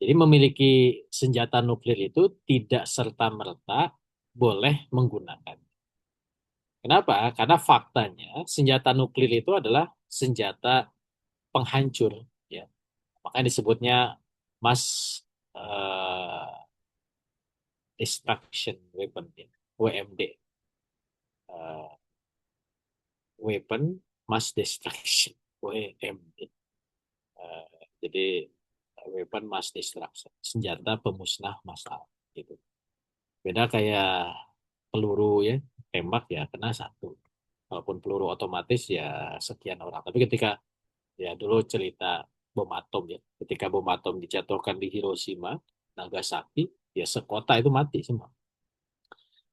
Jadi memiliki senjata nuklir itu tidak serta-merta boleh menggunakan. Kenapa? Karena faktanya senjata nuklir itu adalah senjata penghancur ya. Makanya disebutnya mass eh, destruction weapon ya. WMD. Eh, Weapon Mass Destruction. WMD. Jadi weapon mass destruction, senjata pemusnah massal gitu. Beda kayak peluru ya, tembak ya kena satu. Walaupun peluru otomatis ya sekian orang. Tapi ketika ya dulu cerita bom atom ya, ketika bom atom dijatuhkan di Hiroshima, Nagasaki, ya sekota itu mati semua.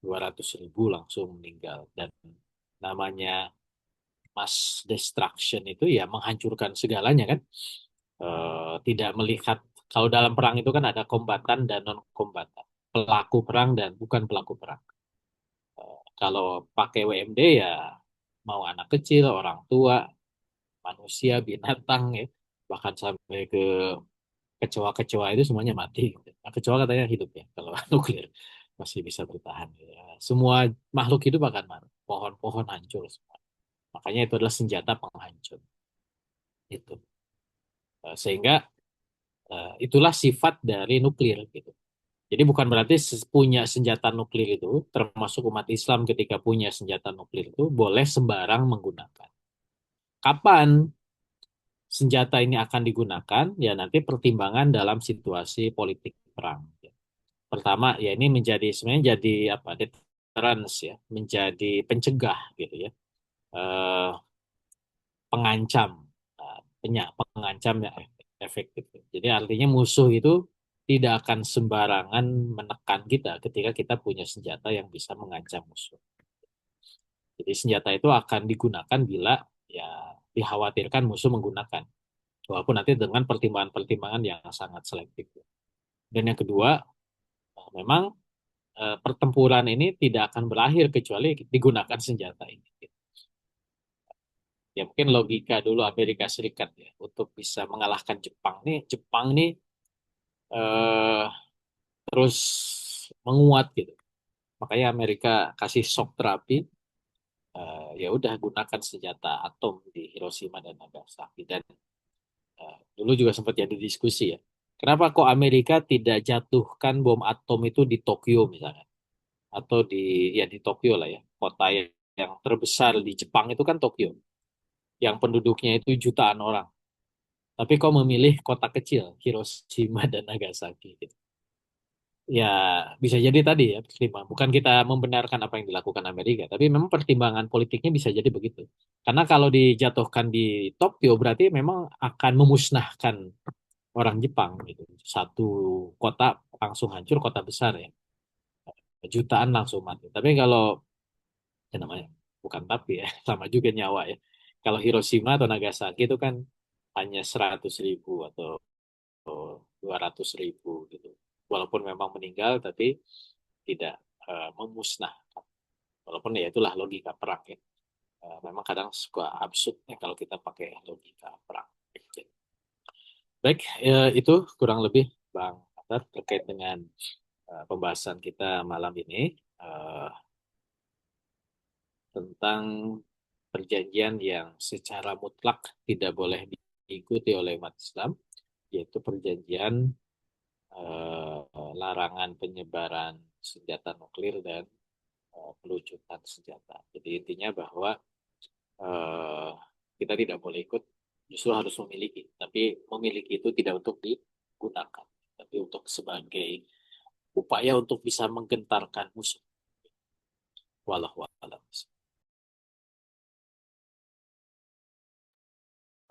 200.000 langsung meninggal. Dan namanya mass destruction itu ya menghancurkan segalanya kan. Tidak melihat kalau dalam perang itu kan ada kombatan dan non kombatan, pelaku perang dan bukan pelaku perang. Kalau pakai WMD ya mau anak kecil, orang tua, manusia, binatang ya, bahkan sampai ke kecoa-kecoa itu semuanya mati. Nah, kecoa katanya hidup ya kalau nuklir masih bisa bertahan. Ya. Semua makhluk hidup akan mati. Pohon-pohon hancur semua. Makanya itu adalah senjata penghancur. Itu. Sehingga itulah sifat dari nuklir gitu. Jadi bukan berarti punya senjata nuklir itu, termasuk umat Islam ketika punya senjata nuklir itu, boleh sembarang menggunakan. Kapan senjata ini akan digunakan? Ya nanti pertimbangan dalam situasi politik perang. Pertama, ya ini menjadi sebenarnya jadi apa? Deterrence ya, menjadi pencegah gitu ya, eh, pengancam, pengancam yang efektif. Jadi artinya musuh itu tidak akan sembarangan menekan kita ketika kita punya senjata yang bisa mengancam musuh. Jadi senjata itu akan digunakan bila ya dikhawatirkan musuh menggunakan. Walaupun nanti dengan pertimbangan-pertimbangan yang sangat selektif. Dan yang kedua, memang pertempuran ini tidak akan berakhir kecuali digunakan senjata ini. Ya mungkin logika dulu Amerika Serikat ya untuk bisa mengalahkan Jepang nih. Jepang nih eh, terus menguat gitu. Makanya Amerika kasih shock terapi, ya udah gunakan senjata atom di Hiroshima dan Nagasaki. Dan dulu juga sempat jadi diskusi ya. Kenapa kok Amerika tidak jatuhkan bom atom itu di Tokyo misalnya? Atau ya di Tokyo lah ya. Kota yang terbesar di Jepang itu kan Tokyo. Yang penduduknya itu jutaan orang. Tapi kok memilih kota kecil, Hiroshima dan Nagasaki gitu. Ya, bisa jadi tadi ya pertimbangan. Bukan kita membenarkan apa yang dilakukan Amerika, tapi memang pertimbangan politiknya bisa jadi begitu. Karena kalau dijatuhkan di Tokyo berarti memang akan memusnahkan orang Jepang gitu. Satu kota langsung hancur, kota besar ya. Jutaan langsung mati. Tapi kalau ya namanya bukan tapi ya, sama juga nyawa ya. Kalau Hiroshima atau Nagasaki itu kan hanya 100.000 atau 200.000 gitu. Walaupun memang meninggal, tapi tidak memusnahkan. Walaupun ya itulah logika perang ya. Memang kadang suka absurd ya kalau kita pakai logika perang. Baik, itu kurang lebih Bang Atar terkait dengan pembahasan kita malam ini eh, tentang perjanjian yang secara mutlak tidak boleh diikuti oleh umat Islam, yaitu perjanjian larangan penyebaran senjata nuklir dan pelucutan senjata. Jadi intinya bahwa eh, kita tidak boleh ikut, justru harus memiliki. Tapi memiliki itu tidak untuk digunakan, tapi untuk sebagai upaya untuk bisa menggentarkan musuh. Walau alam.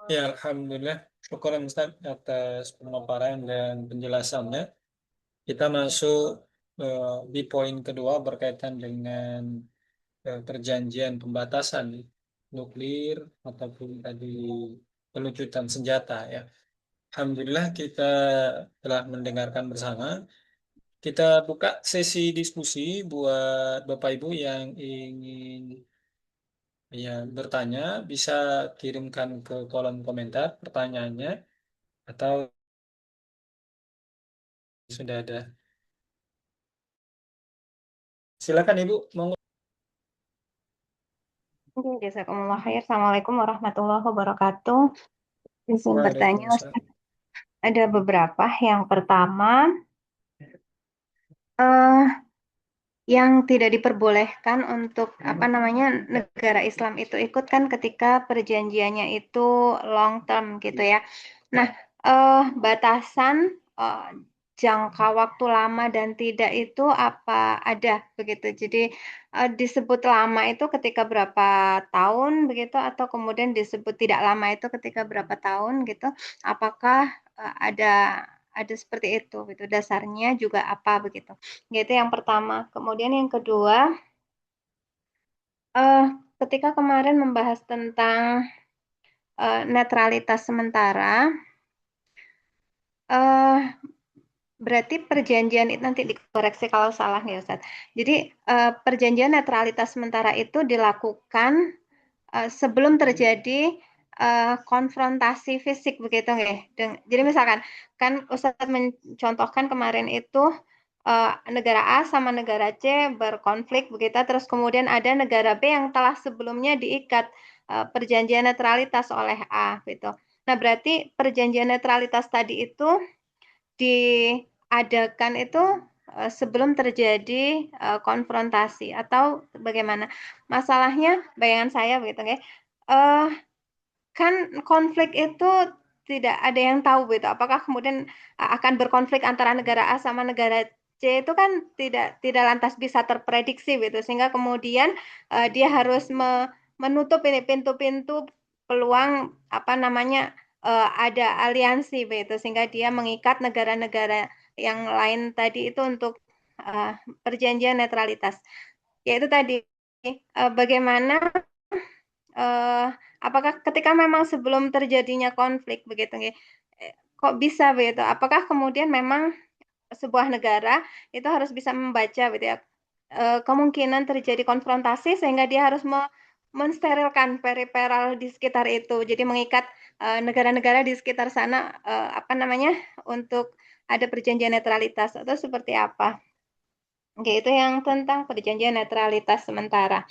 Ya, Alhamdulillah. Syukur Ustaz atas pemaparan dan penjelasannya. Kita masuk di poin kedua berkaitan dengan perjanjian pembatasan nuklir ataupun tadi pelucutan senjata ya. Alhamdulillah kita telah mendengarkan bersama. Kita buka sesi diskusi buat Bapak Ibu yang ingin ya bertanya bisa kirimkan ke kolom komentar pertanyaannya atau sudah ada. Silakan Ibu, monggo. Oke, jazakumullah khair. Assalamualaikum warahmatullahi wabarakatuh. Izin bertanya, Waalaikumsalam. Ustaz. Ada beberapa. Yang pertama, eh, yang tidak diperbolehkan untuk apa namanya negara Islam itu ikut kan ketika perjanjiannya itu long term gitu ya. Nah, batasan eh, jangka waktu lama dan tidak itu apa ada begitu. Jadi disebut lama itu ketika berapa tahun begitu atau kemudian disebut tidak lama itu ketika berapa tahun gitu. Apakah ada seperti itu gitu. Dasarnya juga apa begitu. Gitu yang pertama. Kemudian yang kedua, eh ketika kemarin membahas tentang netralitas sementara, eh berarti perjanjian itu nanti dikoreksi kalau salah nih Ustaz. Jadi perjanjian netralitas sementara itu dilakukan sebelum terjadi konfrontasi fisik begitu nggih. Jadi misalkan kan Ustadz mencontohkan kemarin itu negara A sama negara C berkonflik begitu, terus kemudian ada negara B yang telah sebelumnya diikat perjanjian netralitas oleh A gitu. Nah, berarti perjanjian netralitas tadi itu diadakan itu sebelum terjadi konfrontasi atau bagaimana? Masalahnya bayangan saya begitu ya. Eh, kan konflik itu tidak ada yang tahu gitu. Apakah kemudian akan berkonflik antara negara A sama negara C itu kan tidak lantas bisa terprediksi gitu. Sehingga kemudian dia harus menutup ini pintu-pintu peluang apa namanya ada aliansi begitu sehingga dia mengikat negara-negara yang lain tadi itu untuk perjanjian netralitas. Yaitu tadi bagaimana eh, apakah ketika memang sebelum terjadinya konflik begitu kok bisa begitu? Apakah kemudian memang sebuah negara itu harus bisa membaca gitu ya kemungkinan terjadi konfrontasi sehingga dia harus mensterilkan periferal di sekitar itu. Jadi mengikat negara-negara di sekitar sana apa namanya untuk ada perjanjian netralitas atau seperti apa? Oke, itu yang tentang perjanjian netralitas sementara.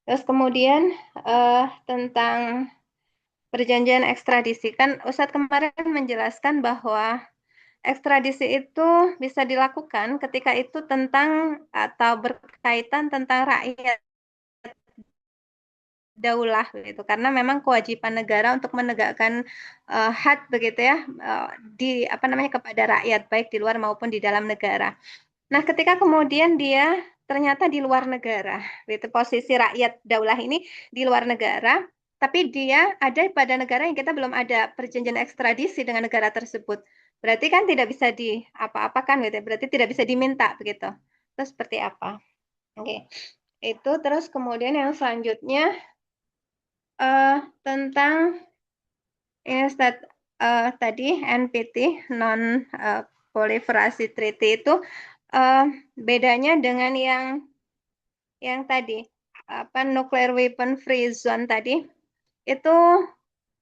Terus kemudian tentang perjanjian ekstradisi kan Ustadz kemarin menjelaskan bahwa ekstradisi itu bisa dilakukan ketika itu tentang atau berkaitan tentang rakyat daulah gitu karena memang kewajiban negara untuk menegakkan had begitu ya di apa namanya kepada rakyat baik di luar maupun di dalam negara. Nah, ketika kemudian dia ternyata di luar negara, gitu, posisi rakyat daulah ini di luar negara, tapi dia ada pada negara yang kita belum ada perjanjian ekstradisi dengan negara tersebut. Berarti kan tidak bisa di apa-apakan gitu, berarti tidak bisa diminta begitu. Terus seperti apa? Oke. Itu terus kemudian yang selanjutnya tentang ini tadi NPT non proliferasi treaty itu bedanya dengan yang tadi apa nuclear weapon free zone tadi itu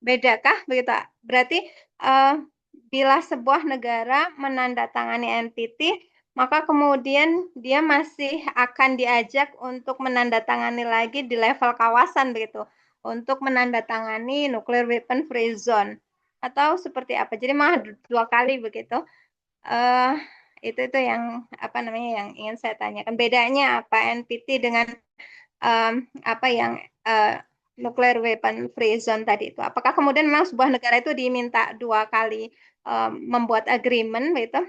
bedakah begitu? Berarti bila sebuah negara menandatangani NPT, maka kemudian dia masih akan diajak untuk menandatangani lagi di level kawasan begitu, untuk menandatangani nuclear weapon free zone atau seperti apa? Jadi malah dua kali begitu. Uh, itu yang apa namanya yang ingin saya tanyakan. Bedanya apa NPT dengan apa yang nuclear weapon free zone tadi itu. Apakah kemudian memang sebuah negara itu diminta dua kali membuat agreement gitu?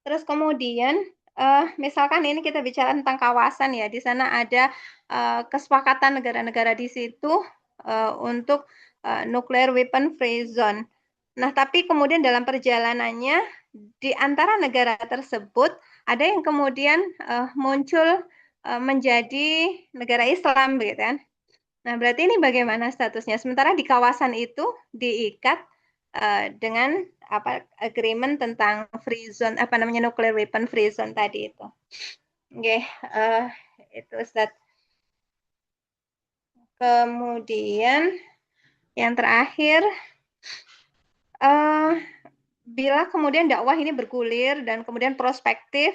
Terus kemudian misalkan ini kita bicara tentang kawasan ya, di sana ada kesepakatan negara-negara di situ untuk nuclear weapon free zone. Nah, tapi kemudian dalam perjalanannya di antara negara tersebut ada yang kemudian muncul menjadi negara Islam begitu kan. Nah, berarti ini bagaimana statusnya? Sementara di kawasan itu diikat dengan apa agreement tentang free zone apa namanya nuclear weapon free zone tadi itu. Oke, itu Ustaz. Kemudian yang terakhir bila kemudian dakwah ini bergulir dan kemudian prospektif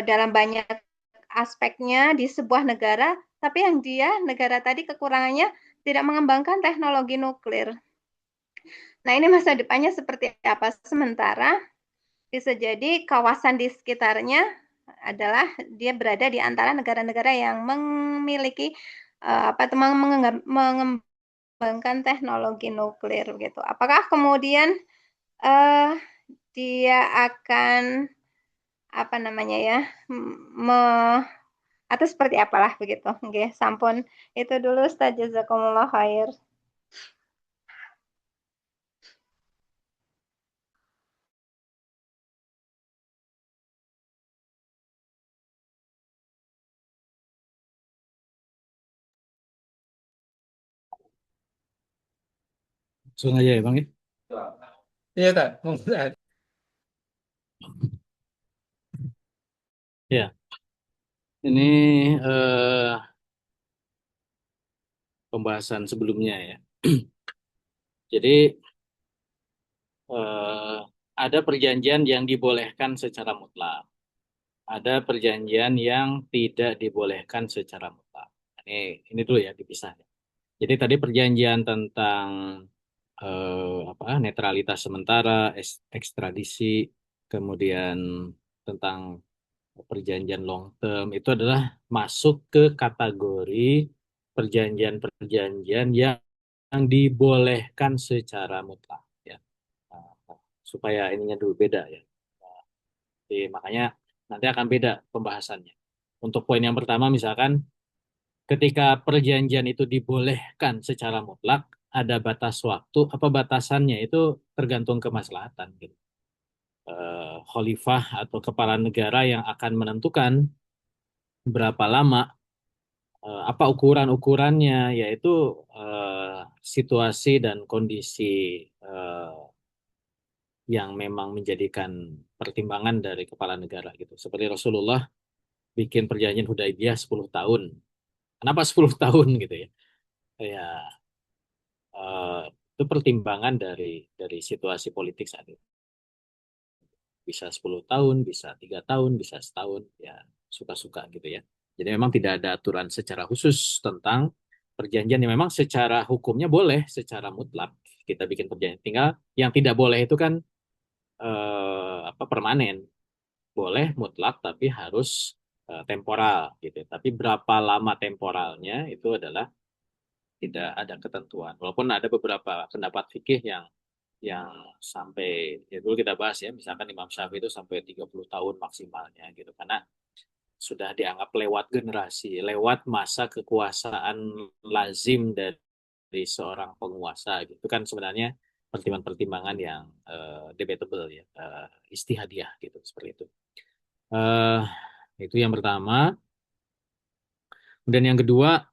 dalam banyak aspeknya di sebuah negara, tapi yang dia negara tadi kekurangannya tidak mengembangkan teknologi nuklir. Nah, ini masa depannya seperti apa? Sementara bisa jadi kawasan di sekitarnya adalah dia berada di antara negara-negara yang memiliki mengembangkan teknologi nuklir gitu. Apakah kemudian dia akan apa namanya ya atau seperti apalah begitu. Oke, sampun itu dulu Ustaz, jazakumullah khair. Langsung aja ya Bang ya. Iya tak, monggo. Ya, ini pembahasan sebelumnya ya. Jadi ada perjanjian yang dibolehkan secara mutlak, ada perjanjian yang tidak dibolehkan secara mutlak. Ini dulu ya dipisah. Jadi tadi perjanjian tentang netralitas sementara, ekstradisi, kemudian tentang perjanjian long term itu adalah masuk ke kategori perjanjian-perjanjian yang dibolehkan secara mutlak ya. Supaya ininya dulu beda ya. Jadi, makanya nanti akan beda pembahasannya. Untuk poin yang pertama misalkan ketika perjanjian itu dibolehkan secara mutlak, ada batas waktu, apa batasannya itu tergantung kemaslahatan gitu. Khalifah atau kepala negara yang akan menentukan berapa lama, apa ukuran-ukurannya, yaitu situasi dan kondisi eh, yang memang menjadikan pertimbangan dari kepala negara gitu. Seperti Rasulullah bikin perjanjian Hudaybiyah 10 tahun. Kenapa 10 tahun gitu ya? Ya, eh, itu pertimbangan dari situasi politik saat itu. Bisa 10 tahun, bisa 3 tahun, bisa setahun, ya suka-suka gitu ya. Jadi memang tidak ada aturan secara khusus tentang perjanjian yang memang secara hukumnya boleh, secara mutlak kita bikin perjanjian. Tinggal yang tidak boleh itu kan permanen. Boleh mutlak tapi harus temporal gitu. Tapi berapa lama temporalnya itu adalah tidak ada ketentuan. Walaupun ada beberapa pendapat fikih yang yang sampai ya dulu kita bahas ya, misalkan Imam Syafi'i itu sampai 30 tahun maksimalnya gitu, karena sudah dianggap lewat generasi, lewat masa kekuasaan lazim dari seorang penguasa gitu kan, sebenarnya pertimbangan-pertimbangan yang debatable ya, istihadiah gitu seperti itu. Eh itu yang pertama. Dan yang kedua,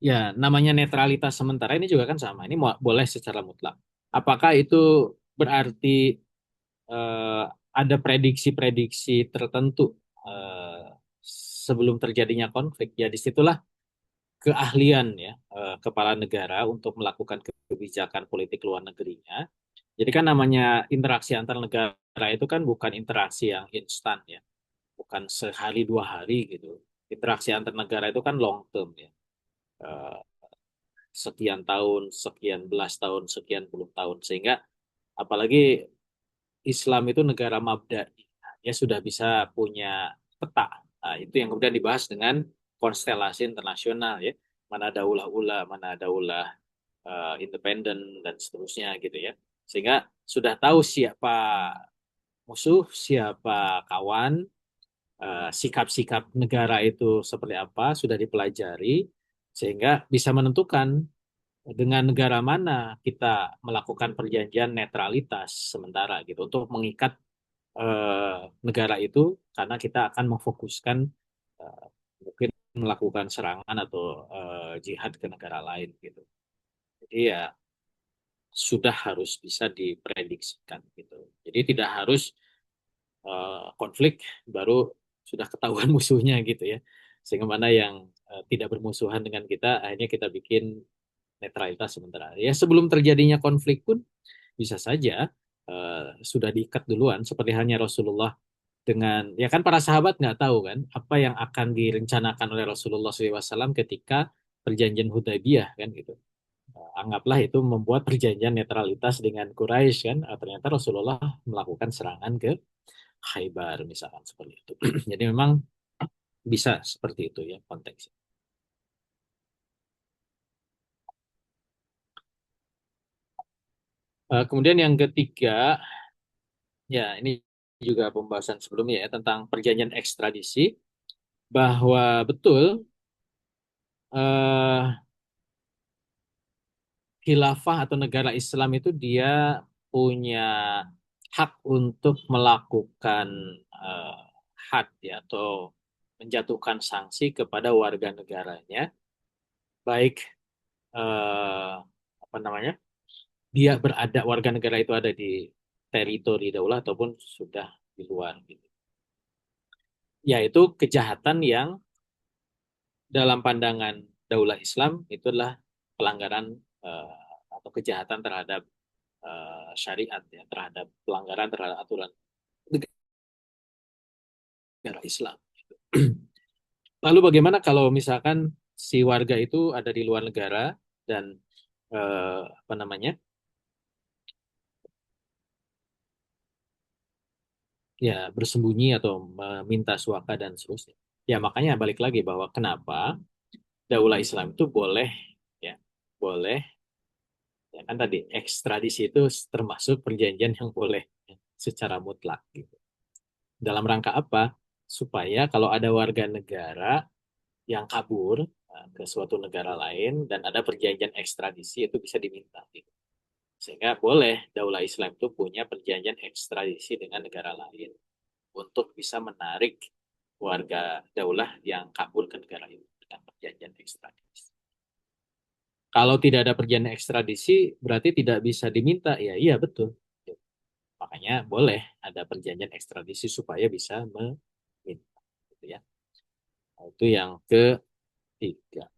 ya namanya netralitas sementara ini juga kan sama. Ini boleh secara mutlak. Apakah itu berarti eh, ada prediksi-prediksi tertentu eh, sebelum terjadinya konflik? Ya disitulah keahlian ya kepala negara untuk melakukan kebijakan politik luar negerinya. Jadi kan namanya interaksi antar negara itu kan bukan interaksi yang instan ya, bukan sehari dua hari gitu. Interaksi antar negara itu kan long term ya. Eh, Sekian tahun, sekian belas tahun, sekian puluh tahun. Sehingga apalagi Islam itu negara mabda, ya sudah bisa punya peta. Nah, itu yang kemudian dibahas dengan konstelasi internasional ya. Mana daulah ula, mana daulah independen dan seterusnya gitu ya. Sehingga sudah tahu siapa musuh, siapa kawan, sikap-sikap negara itu seperti apa, sudah dipelajari sehingga bisa menentukan dengan negara mana kita melakukan perjanjian netralitas sementara gitu untuk mengikat negara itu, karena kita akan memfokuskan mungkin melakukan serangan atau jihad ke negara lain gitu. Jadi ya sudah harus bisa diprediksikan gitu. Jadi tidak harus konflik baru sudah ketahuan musuhnya gitu ya. Sehingga mana yang tidak bermusuhan dengan kita akhirnya kita bikin netralitas sementara. Ya sebelum terjadinya konflik pun bisa saja sudah diikat duluan seperti halnya Rasulullah dengan ya kan para sahabat nggak tahu kan apa yang akan direncanakan oleh Rasulullah SAW ketika perjanjian Hudaybiyah kan gitu. Anggaplah itu membuat perjanjian netralitas dengan Quraisy kan. Ternyata Rasulullah melakukan serangan ke Khaybar misalkan seperti itu. Jadi memang bisa seperti itu ya konteksnya. Kemudian yang ketiga, ya ini juga pembahasan sebelumnya ya tentang perjanjian ekstradisi, bahwa betul eh, khilafah atau negara Islam itu dia punya hak untuk melakukan eh, had ya atau menjatuhkan sanksi kepada warga negaranya, baik eh, apa namanya dia berada warga negara itu ada di teritori daulah ataupun sudah di luar gitu. Yaitu kejahatan yang dalam pandangan daulah Islam itu adalah pelanggaran atau kejahatan terhadap syariat ya, terhadap pelanggaran terhadap aturan negara Islam. Lalu bagaimana kalau misalkan si warga itu ada di luar negara dan apa namanya ya bersembunyi atau meminta suaka dan seterusnya. Ya makanya balik lagi bahwa kenapa daulah Islam itu boleh ya boleh ya kan tadi ekstradisi itu termasuk perjanjian yang boleh ya, secara mutlak gitu. Dalam rangka apa? Supaya kalau ada warga negara yang kabur ke suatu negara lain dan ada perjanjian ekstradisi itu bisa diminta gitu. Sehingga boleh daulah Islam itu punya perjanjian ekstradisi dengan negara lain untuk bisa menarik warga daulah yang kabur ke negara itu dengan perjanjian ekstradisi. Kalau tidak ada perjanjian ekstradisi, berarti tidak bisa diminta. Ya, iya betul. Makanya boleh ada perjanjian ekstradisi supaya bisa meminta. Gitu ya. Nah, itu yang ketiga.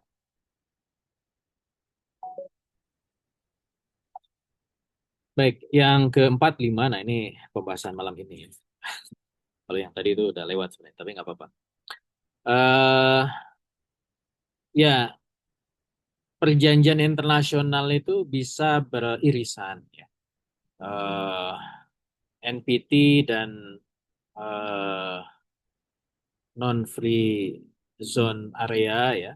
Baik, yang keempat, lima. Nah, ini pembahasan malam ini ya. Kalau yang tadi itu udah lewat sebenarnya, tapi nggak apa-apa. eh Ya, perjanjian internasional itu bisa beririsan ya. Eh NPT dan eh, non-free zone area ya,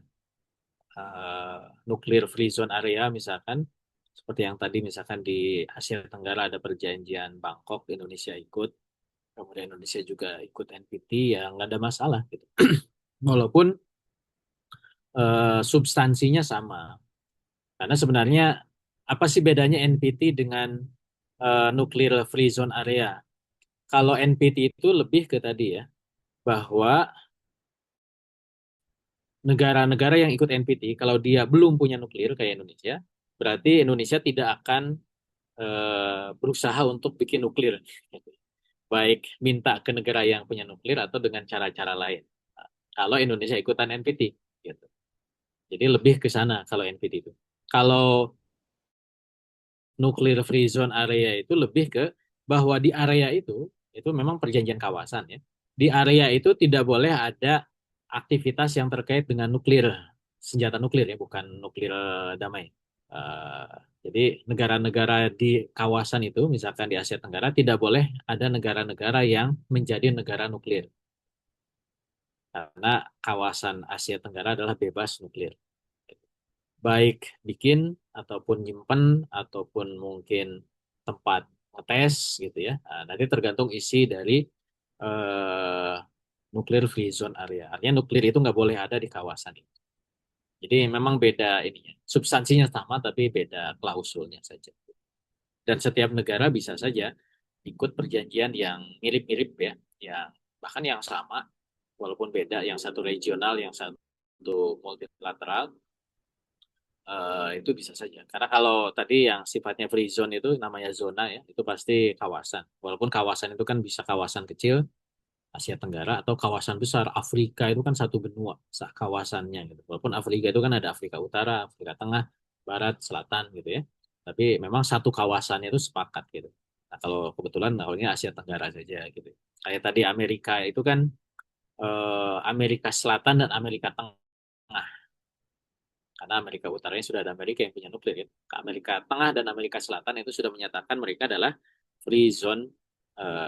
nuclear free zone area misalkan, Seperti yang tadi misalkan di Asia Tenggara ada perjanjian Bangkok, Indonesia ikut, kemudian Indonesia juga ikut NPT, ya nggak ada masalah gitu. Walaupun substansinya sama. Karena sebenarnya apa sih bedanya NPT dengan Nuclear Free Zone Area? Kalau NPT itu lebih ke tadi ya, bahwa negara-negara yang ikut NPT, kalau dia belum punya nuklir kayak Indonesia, berarti Indonesia tidak akan berusaha untuk bikin nuklir. Baik minta ke negara yang punya nuklir atau dengan cara-cara lain. Kalau Indonesia ikutan NPT, gitu. Jadi lebih ke sana kalau NPT itu. Kalau nuclear free zone area itu lebih ke bahwa di area itu memang perjanjian kawasan ya. Di area itu tidak boleh ada aktivitas yang terkait dengan nuklir, senjata nuklir ya, bukan nuklir damai. Eh, jadi negara-negara di kawasan itu, misalkan di Asia Tenggara, tidak boleh ada negara-negara yang menjadi negara nuklir. Karena kawasan Asia Tenggara adalah bebas nuklir. Baik bikin ataupun nyimpen ataupun mungkin tempat ngetes gitu ya. Nah, nanti tergantung isi dari eh, nuklir free zone area. Artinya nuklir itu nggak boleh ada di kawasan itu. Jadi memang beda ininya. Substansinya sama tapi beda klausulnya saja. Dan setiap negara bisa saja ikut perjanjian yang mirip-mirip ya, yang bahkan yang sama walaupun beda, yang satu regional, yang satu multilateral, itu bisa saja. Karena kalau tadi yang sifatnya free zone itu namanya zona ya, itu pasti kawasan. Walaupun kawasan itu kan bisa kawasan kecil Asia Tenggara atau kawasan besar Afrika itu kan satu benua kawasannya gitu. Walaupun Afrika itu kan ada Afrika Utara, Afrika Tengah, Barat, Selatan gitu ya. Tapi memang satu kawasannya itu sepakat gitu. Nah, kalau kebetulan awalnya Asia Tenggara saja gitu. Kayak tadi Amerika itu kan Amerika Selatan dan Amerika Tengah. Karena Amerika Utaranya sudah ada Amerika yang punya nuklir. Ya. Ke Amerika Tengah dan Amerika Selatan itu sudah menyatakan mereka adalah free zone,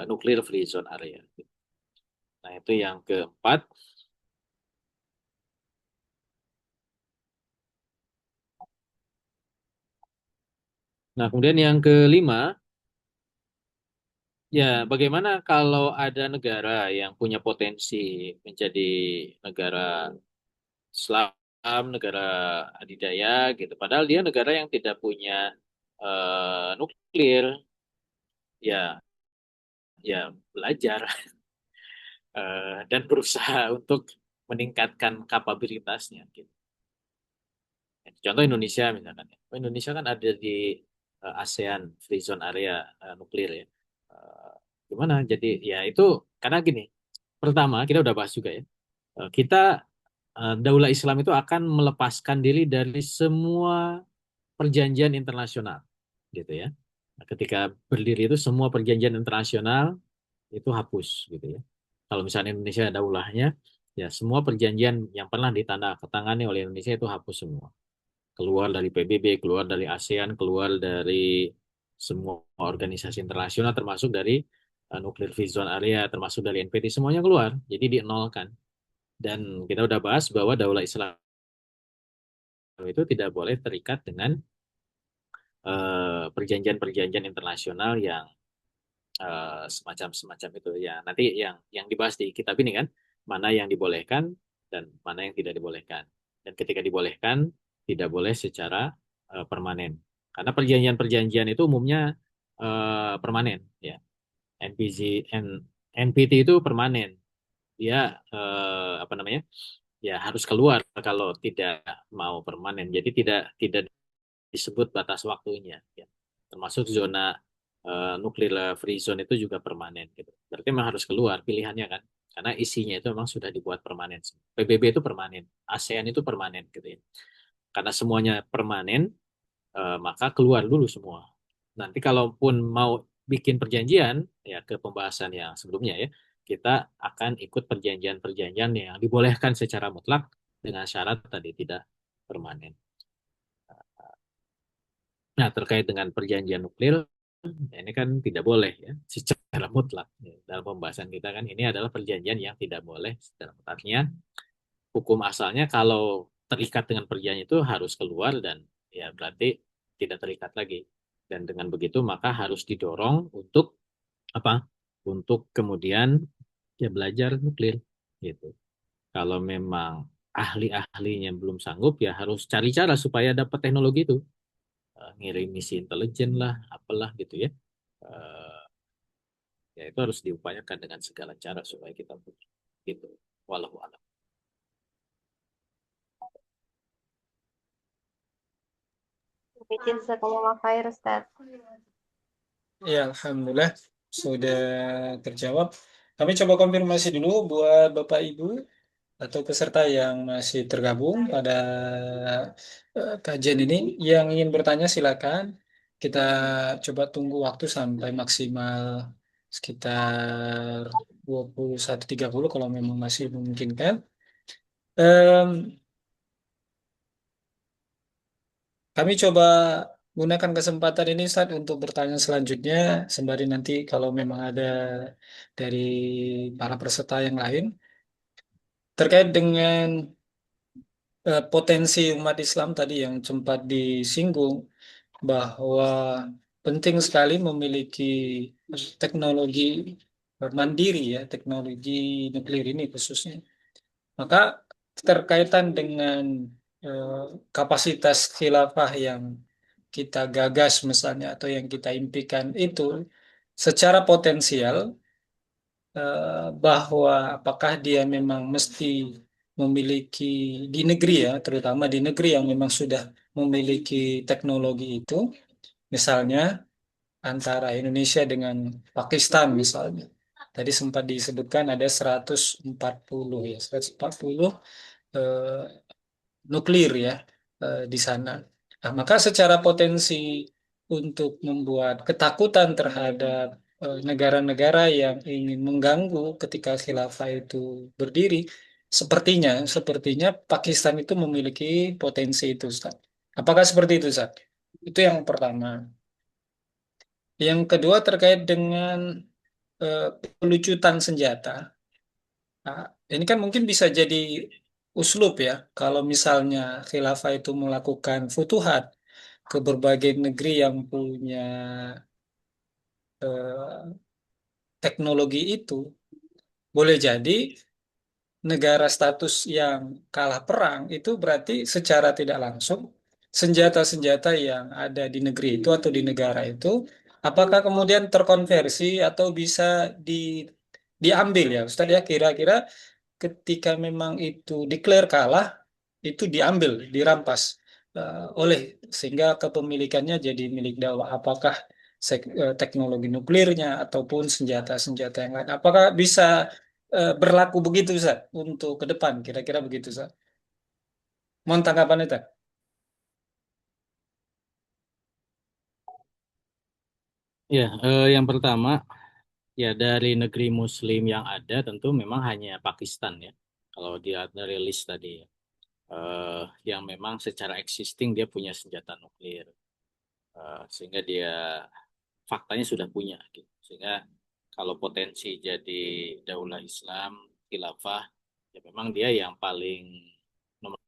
nuklir free zone area. Nah itu yang keempat. Nah kemudian yang kelima, ya bagaimana kalau ada negara yang punya potensi menjadi negara Islam, negara adidaya gitu. Padahal dia negara yang tidak punya nuklir, ya ya belajar dan berusaha untuk meningkatkan kapabilitasnya. Gitu. Contoh Indonesia misalkan. Ya. Indonesia kan ada di ASEAN Free Zone Area nuklir ya. Gimana? Jadi ya itu karena gini. Pertama kita udah bahas juga ya. Kita Daulah Islam itu akan melepaskan diri dari semua perjanjian internasional, gitu ya. Nah, ketika berdiri itu semua perjanjian internasional itu hapus, gitu ya. Kalau misalnya Indonesia daulahnya, ya semua perjanjian yang pernah ditandatangani oleh Indonesia itu hapus semua. Keluar dari PBB, keluar dari ASEAN, keluar dari semua organisasi internasional, termasuk dari Nuclear Free Zone Area, termasuk dari NPT, semuanya keluar. Jadi dienolkan. Dan kita udah bahas bahwa Daulah Islam itu tidak boleh terikat dengan perjanjian-perjanjian internasional yang semacam-semacam itu ya. Nanti yang dibahas di kitab ini kan, mana yang dibolehkan dan mana yang tidak dibolehkan. Dan ketika dibolehkan, tidak boleh secara permanen. Karena perjanjian-perjanjian itu umumnya permanen ya. NPZ, NPT itu permanen. Dia apa namanya? Ya harus keluar kalau tidak mau permanen. Jadi tidak disebut batas waktunya ya. Termasuk zona nuklir free zone itu juga permanen gitu. Berarti memang harus keluar pilihannya kan. Karena isinya itu memang sudah dibuat permanen. PBB itu permanen, ASEAN itu permanen gitu ya. Karena semuanya permanen, maka keluar dulu semua. Nanti kalaupun mau bikin perjanjian ya ke pembahasan yang sebelumnya ya, kita akan ikut perjanjian-perjanjian yang dibolehkan secara mutlak dengan syarat tadi tidak permanen. Nah, terkait dengan perjanjian nuklir, ya ini kan tidak boleh ya secara mutlak. Ya, dalam pembahasan kita kan ini adalah perjanjian yang tidak boleh secara mutlaknya. Hukum asalnya kalau terikat dengan perjanjian itu harus keluar dan ya berarti tidak terikat lagi. Dan dengan begitu maka harus didorong untuk apa? Untuk kemudian ya belajar nuklir gitu. Kalau memang ahli-ahlinya belum sanggup ya harus cari cara supaya dapat teknologi itu. Ngirim misi intelijen lah, apalah gitu ya. Eh, Ya itu harus diupayakan dengan segala cara supaya kita punya gitu. Walau alam. Jazakumullah khair, Ustaz. Ya, Alhamdulillah sudah terjawab. Kami coba konfirmasi dulu buat Bapak Ibu atau peserta yang masih tergabung pada kajian ini. Yang ingin bertanya silakan. Kita coba tunggu waktu sampai maksimal sekitar 21.30 kalau memang masih memungkinkan. Em, Kami coba gunakan kesempatan ini Ustaz untuk bertanya selanjutnya sembari nanti kalau memang ada dari para peserta yang lain terkait dengan potensi umat Islam tadi yang sempat disinggung bahwa penting sekali memiliki teknologi mandiri ya, teknologi nuklir ini khususnya. Maka terkaitan dengan eh, kapasitas khilafah yang kita gagas misalnya atau yang kita impikan itu secara potensial bahwa apakah dia memang mesti memiliki di negeri ya, terutama di negeri yang memang sudah memiliki teknologi itu, misalnya antara Indonesia dengan Pakistan misalnya. Tadi sempat disebutkan ada 140 ya, 140 eh, nuklir ya di sana. Nah, maka secara potensi untuk membuat ketakutan terhadap negara-negara yang ingin mengganggu ketika khilafah itu berdiri, sepertinya Pakistan itu memiliki potensi itu, Ustaz. Apakah seperti itu, Ustaz? Itu yang pertama. Yang kedua terkait dengan eh, pelucutan senjata. Nah, ini kan mungkin bisa jadi uslub ya, kalau misalnya khilafah itu melakukan futuhat ke berbagai negeri yang punya eh, teknologi itu, boleh jadi negara status yang kalah perang itu berarti secara tidak langsung senjata-senjata yang ada di negeri itu atau di negara itu, apakah kemudian terkonversi atau bisa di, diambil ya, Ustadz ya, kira-kira ketika memang itu declare kalah, itu diambil, dirampas oleh sehingga kepemilikannya jadi milik dakwah. Apakah teknologi nuklirnya ataupun senjata-senjata yang lain. Apakah bisa berlaku begitu, Ustaz, untuk ke depan? Kira-kira begitu, Ustaz. Mohon tanggapan itu. Ya, yang pertama ya dari negeri Muslim yang ada tentu memang hanya Pakistan ya. Kalau dia dari list tadi ya. Yang memang secara existing dia punya senjata nuklir. Sehingga dia faktanya sudah punya gitu. Sehingga kalau potensi jadi daulah Islam, khilafah, ya memang dia yang paling nomor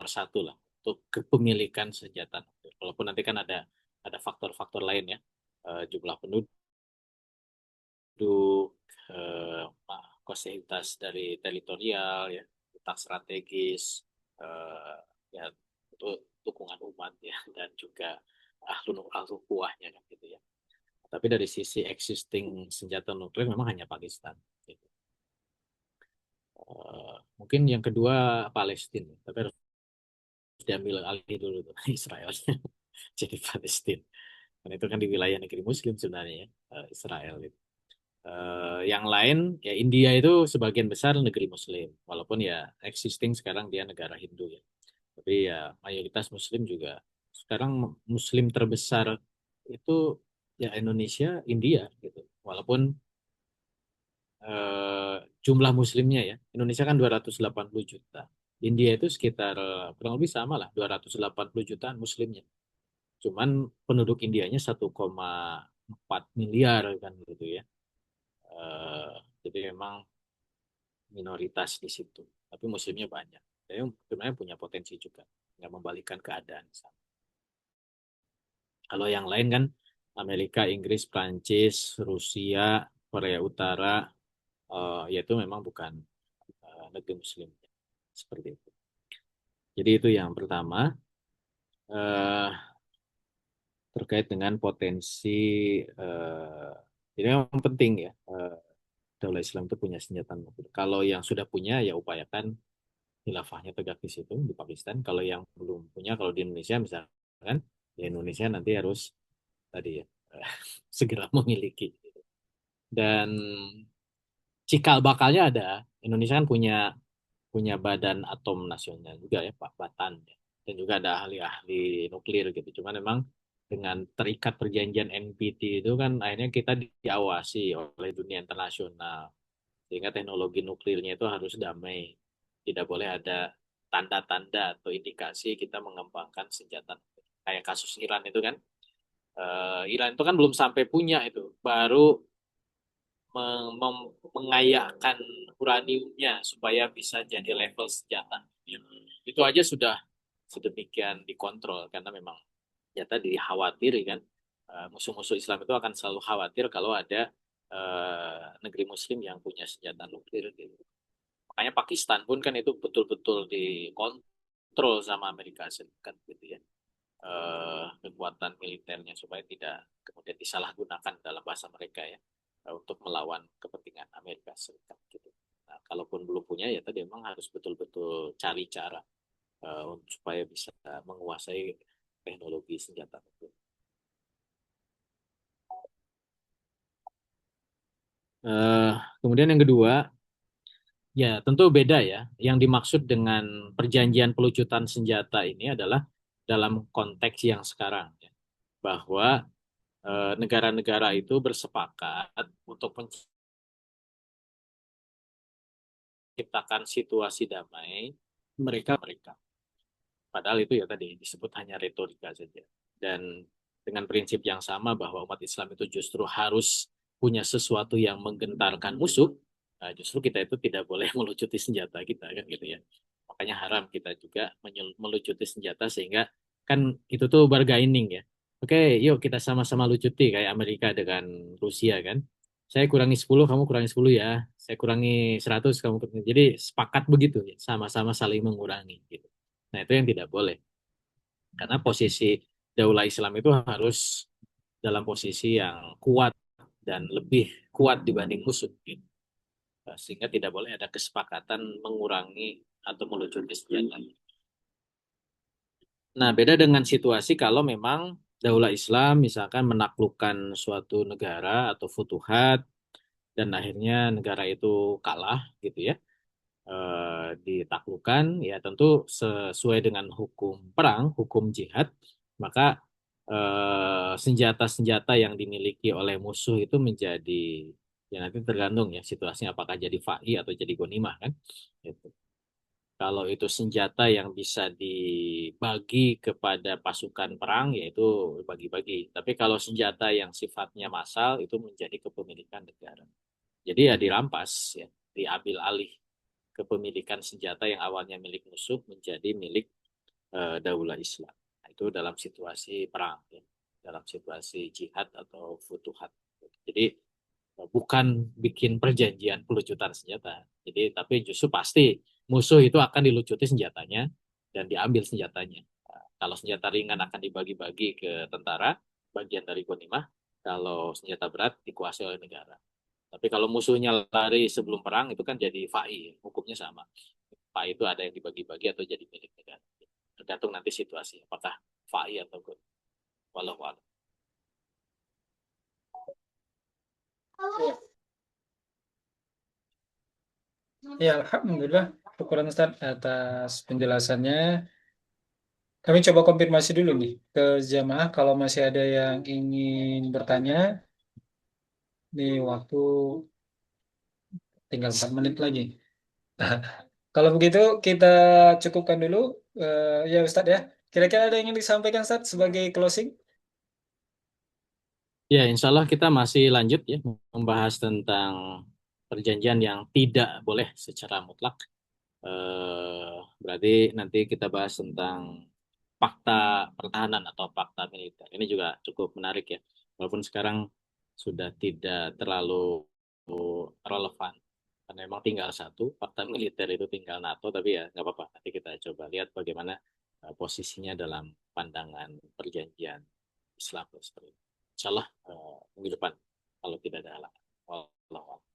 satu lah untuk kepemilikan senjata nuklir. Walaupun nanti kan ada faktor-faktor lain ya, jumlah penduduk, eh, konsistensitas dari teritorial, ya, hutang strategis, eh, ya untuk dukungan umat ya, dan juga ahlu kuahnya kan gitu ya. Tapi dari sisi existing senjata nuklir memang hanya Pakistan. Gitu. Mungkin yang kedua Palestina, tapi harus diambil alih dulu tuh Israel. Jadi Palestina. Karena itu kan di wilayah negeri Muslim sebenarnya ya, Israel itu. Yang lain ya India itu sebagian besar negeri Muslim, walaupun ya existing sekarang dia negara Hindu ya. Tapi ya mayoritas Muslim juga. Sekarang Muslim terbesar itu ya Indonesia, India gitu. Walaupun jumlah muslimnya ya. Indonesia kan 280 juta. India itu sekitar kurang lebih sama lah 280 jutaan muslimnya. Cuman penduduk Indianya 1,4 miliar kan gitu ya. Eh, jadi memang minoritas di situ. Tapi muslimnya banyak. Jadi sebenarnya punya potensi juga. Nggak membalikkan keadaan. Kalau yang lain kan Amerika, Inggris, Prancis, Rusia, Korea Utara, yaitu memang bukan negeri Muslim seperti itu. Jadi itu yang pertama eh, terkait dengan potensi. eh, Jadi memang penting ya. Daulah Islam itu punya senjata nuklir. Kalau yang sudah punya ya upayakan khilafahnya tegak di situ di Pakistan. Kalau yang belum punya, kalau di Indonesia misalkan, ya Indonesia nanti harus tadi ya segera memiliki. Dan cikal bakalnya ada. Indonesia kan punya punya badan atom nasional juga ya Pak Batan ya. Dan juga ada ahli-ahli nuklir gitu. Cuma memang dengan terikat perjanjian NPT itu kan akhirnya kita diawasi oleh dunia internasional. Sehingga teknologi nuklirnya itu harus damai. Tidak boleh ada tanda-tanda atau indikasi kita mengembangkan senjata nuklir. Kayak kasus Iran itu kan. Iran itu kan belum sampai punya itu. Baru mengayakkan uraniumnya supaya bisa jadi level senjata. Itu aja sudah sedemikian dikontrol karena memang ternyata dikhawatir kan musuh-musuh Islam itu akan selalu khawatir kalau ada negeri Muslim yang punya senjata nuklir gitu. Makanya Pakistan pun kan itu betul-betul dikontrol sama Amerika Serikat gitu ya. Kekuatan militernya supaya tidak kemudian disalahgunakan dalam bahasa mereka ya untuk melawan kepentingan Amerika Serikat gitu. Nah, kalaupun belum punya ya tadi memang harus betul-betul cari cara supaya bisa menguasai teknologi senjata nuklir. Kemudian yang kedua, ya tentu beda ya. Yang dimaksud dengan perjanjian pelucutan senjata ini adalah dalam konteks yang sekarang ya, bahwa negara-negara itu bersepakat untuk menciptakan situasi damai mereka. Padahal itu ya tadi disebut hanya retorika saja. Dan dengan prinsip yang sama bahwa umat Islam itu justru harus punya sesuatu yang menggentarkan musuh, nah justru kita itu tidak boleh melucuti senjata kita kan gitu ya. Makanya haram kita juga melucuti senjata sehingga kan itu tuh bargaining ya. Oke, yuk kita sama-sama lucuti kayak Amerika dengan Rusia kan. Saya kurangi 10, kamu kurangi 10 ya. Saya kurangi 100, kamu kurangi. Jadi sepakat begitu ya, sama-sama saling mengurangi gitu. Nah, itu yang tidak boleh. Karena posisi Daulah Islam itu harus dalam posisi yang kuat dan lebih kuat dibanding musuh. Gitu. Sehingga tidak boleh ada kesepakatan mengurangi atau melucuti senjata. Nah, beda dengan situasi kalau memang Daulah Islam misalkan menaklukkan suatu negara atau futuhat dan akhirnya negara itu kalah gitu ya. Ditaklukkan, ya tentu sesuai dengan hukum perang, hukum jihad, maka senjata-senjata yang dimiliki oleh musuh itu menjadi, ya nanti tergantung ya situasinya apakah jadi fa'i atau jadi ghanimah kan. Gitu. Kalau itu senjata yang bisa dibagi kepada pasukan perang, yaitu bagi-bagi. Tapi kalau senjata yang sifatnya massal itu menjadi kepemilikan negara. Jadi ya dirampas, ya diambil alih kepemilikan senjata yang awalnya milik musuh menjadi milik Daulah Islam. Nah, itu dalam situasi perang, ya. Dalam situasi jihad atau futuhat. Jadi bukan bikin perjanjian pelucutan senjata. Jadi tapi justru pasti musuh itu akan dilucuti senjatanya dan diambil senjatanya. Nah, kalau senjata ringan akan dibagi-bagi ke tentara, bagian dari ghanimah. Kalau senjata berat dikuasai oleh negara. Tapi kalau musuhnya lari sebelum perang itu kan jadi fa'i, hukumnya sama. Fa'i itu ada yang dibagi-bagi atau jadi milik negara. Tergantung nanti situasi, apakah fa'i atau gun. Walau walau. Ya, Alhamdulillah. Syukuran Ustaz atas penjelasannya. Kami coba konfirmasi dulu nih ke jamaah kalau masih ada yang ingin bertanya. Nih waktu tinggal 4 menit lagi. Kalau begitu kita cukupkan dulu ya Ustadz ya. Kira-kira ada yang ingin disampaikan Ustadz sebagai closing? Ya, insya Allah kita masih lanjut ya membahas tentang perjanjian yang tidak boleh secara mutlak. Berarti nanti kita bahas tentang fakta pertahanan atau fakta militer. Ini juga cukup menarik ya, walaupun sekarang sudah tidak terlalu relevan. Karena memang tinggal satu, fakta militer itu tinggal NATO, tapi ya nggak apa-apa. Nanti kita coba lihat bagaimana posisinya dalam pandangan perjanjian Islam seperti itu. Insya Allah minggu depan kalau tidak ada halangan. Wallahu a'lam.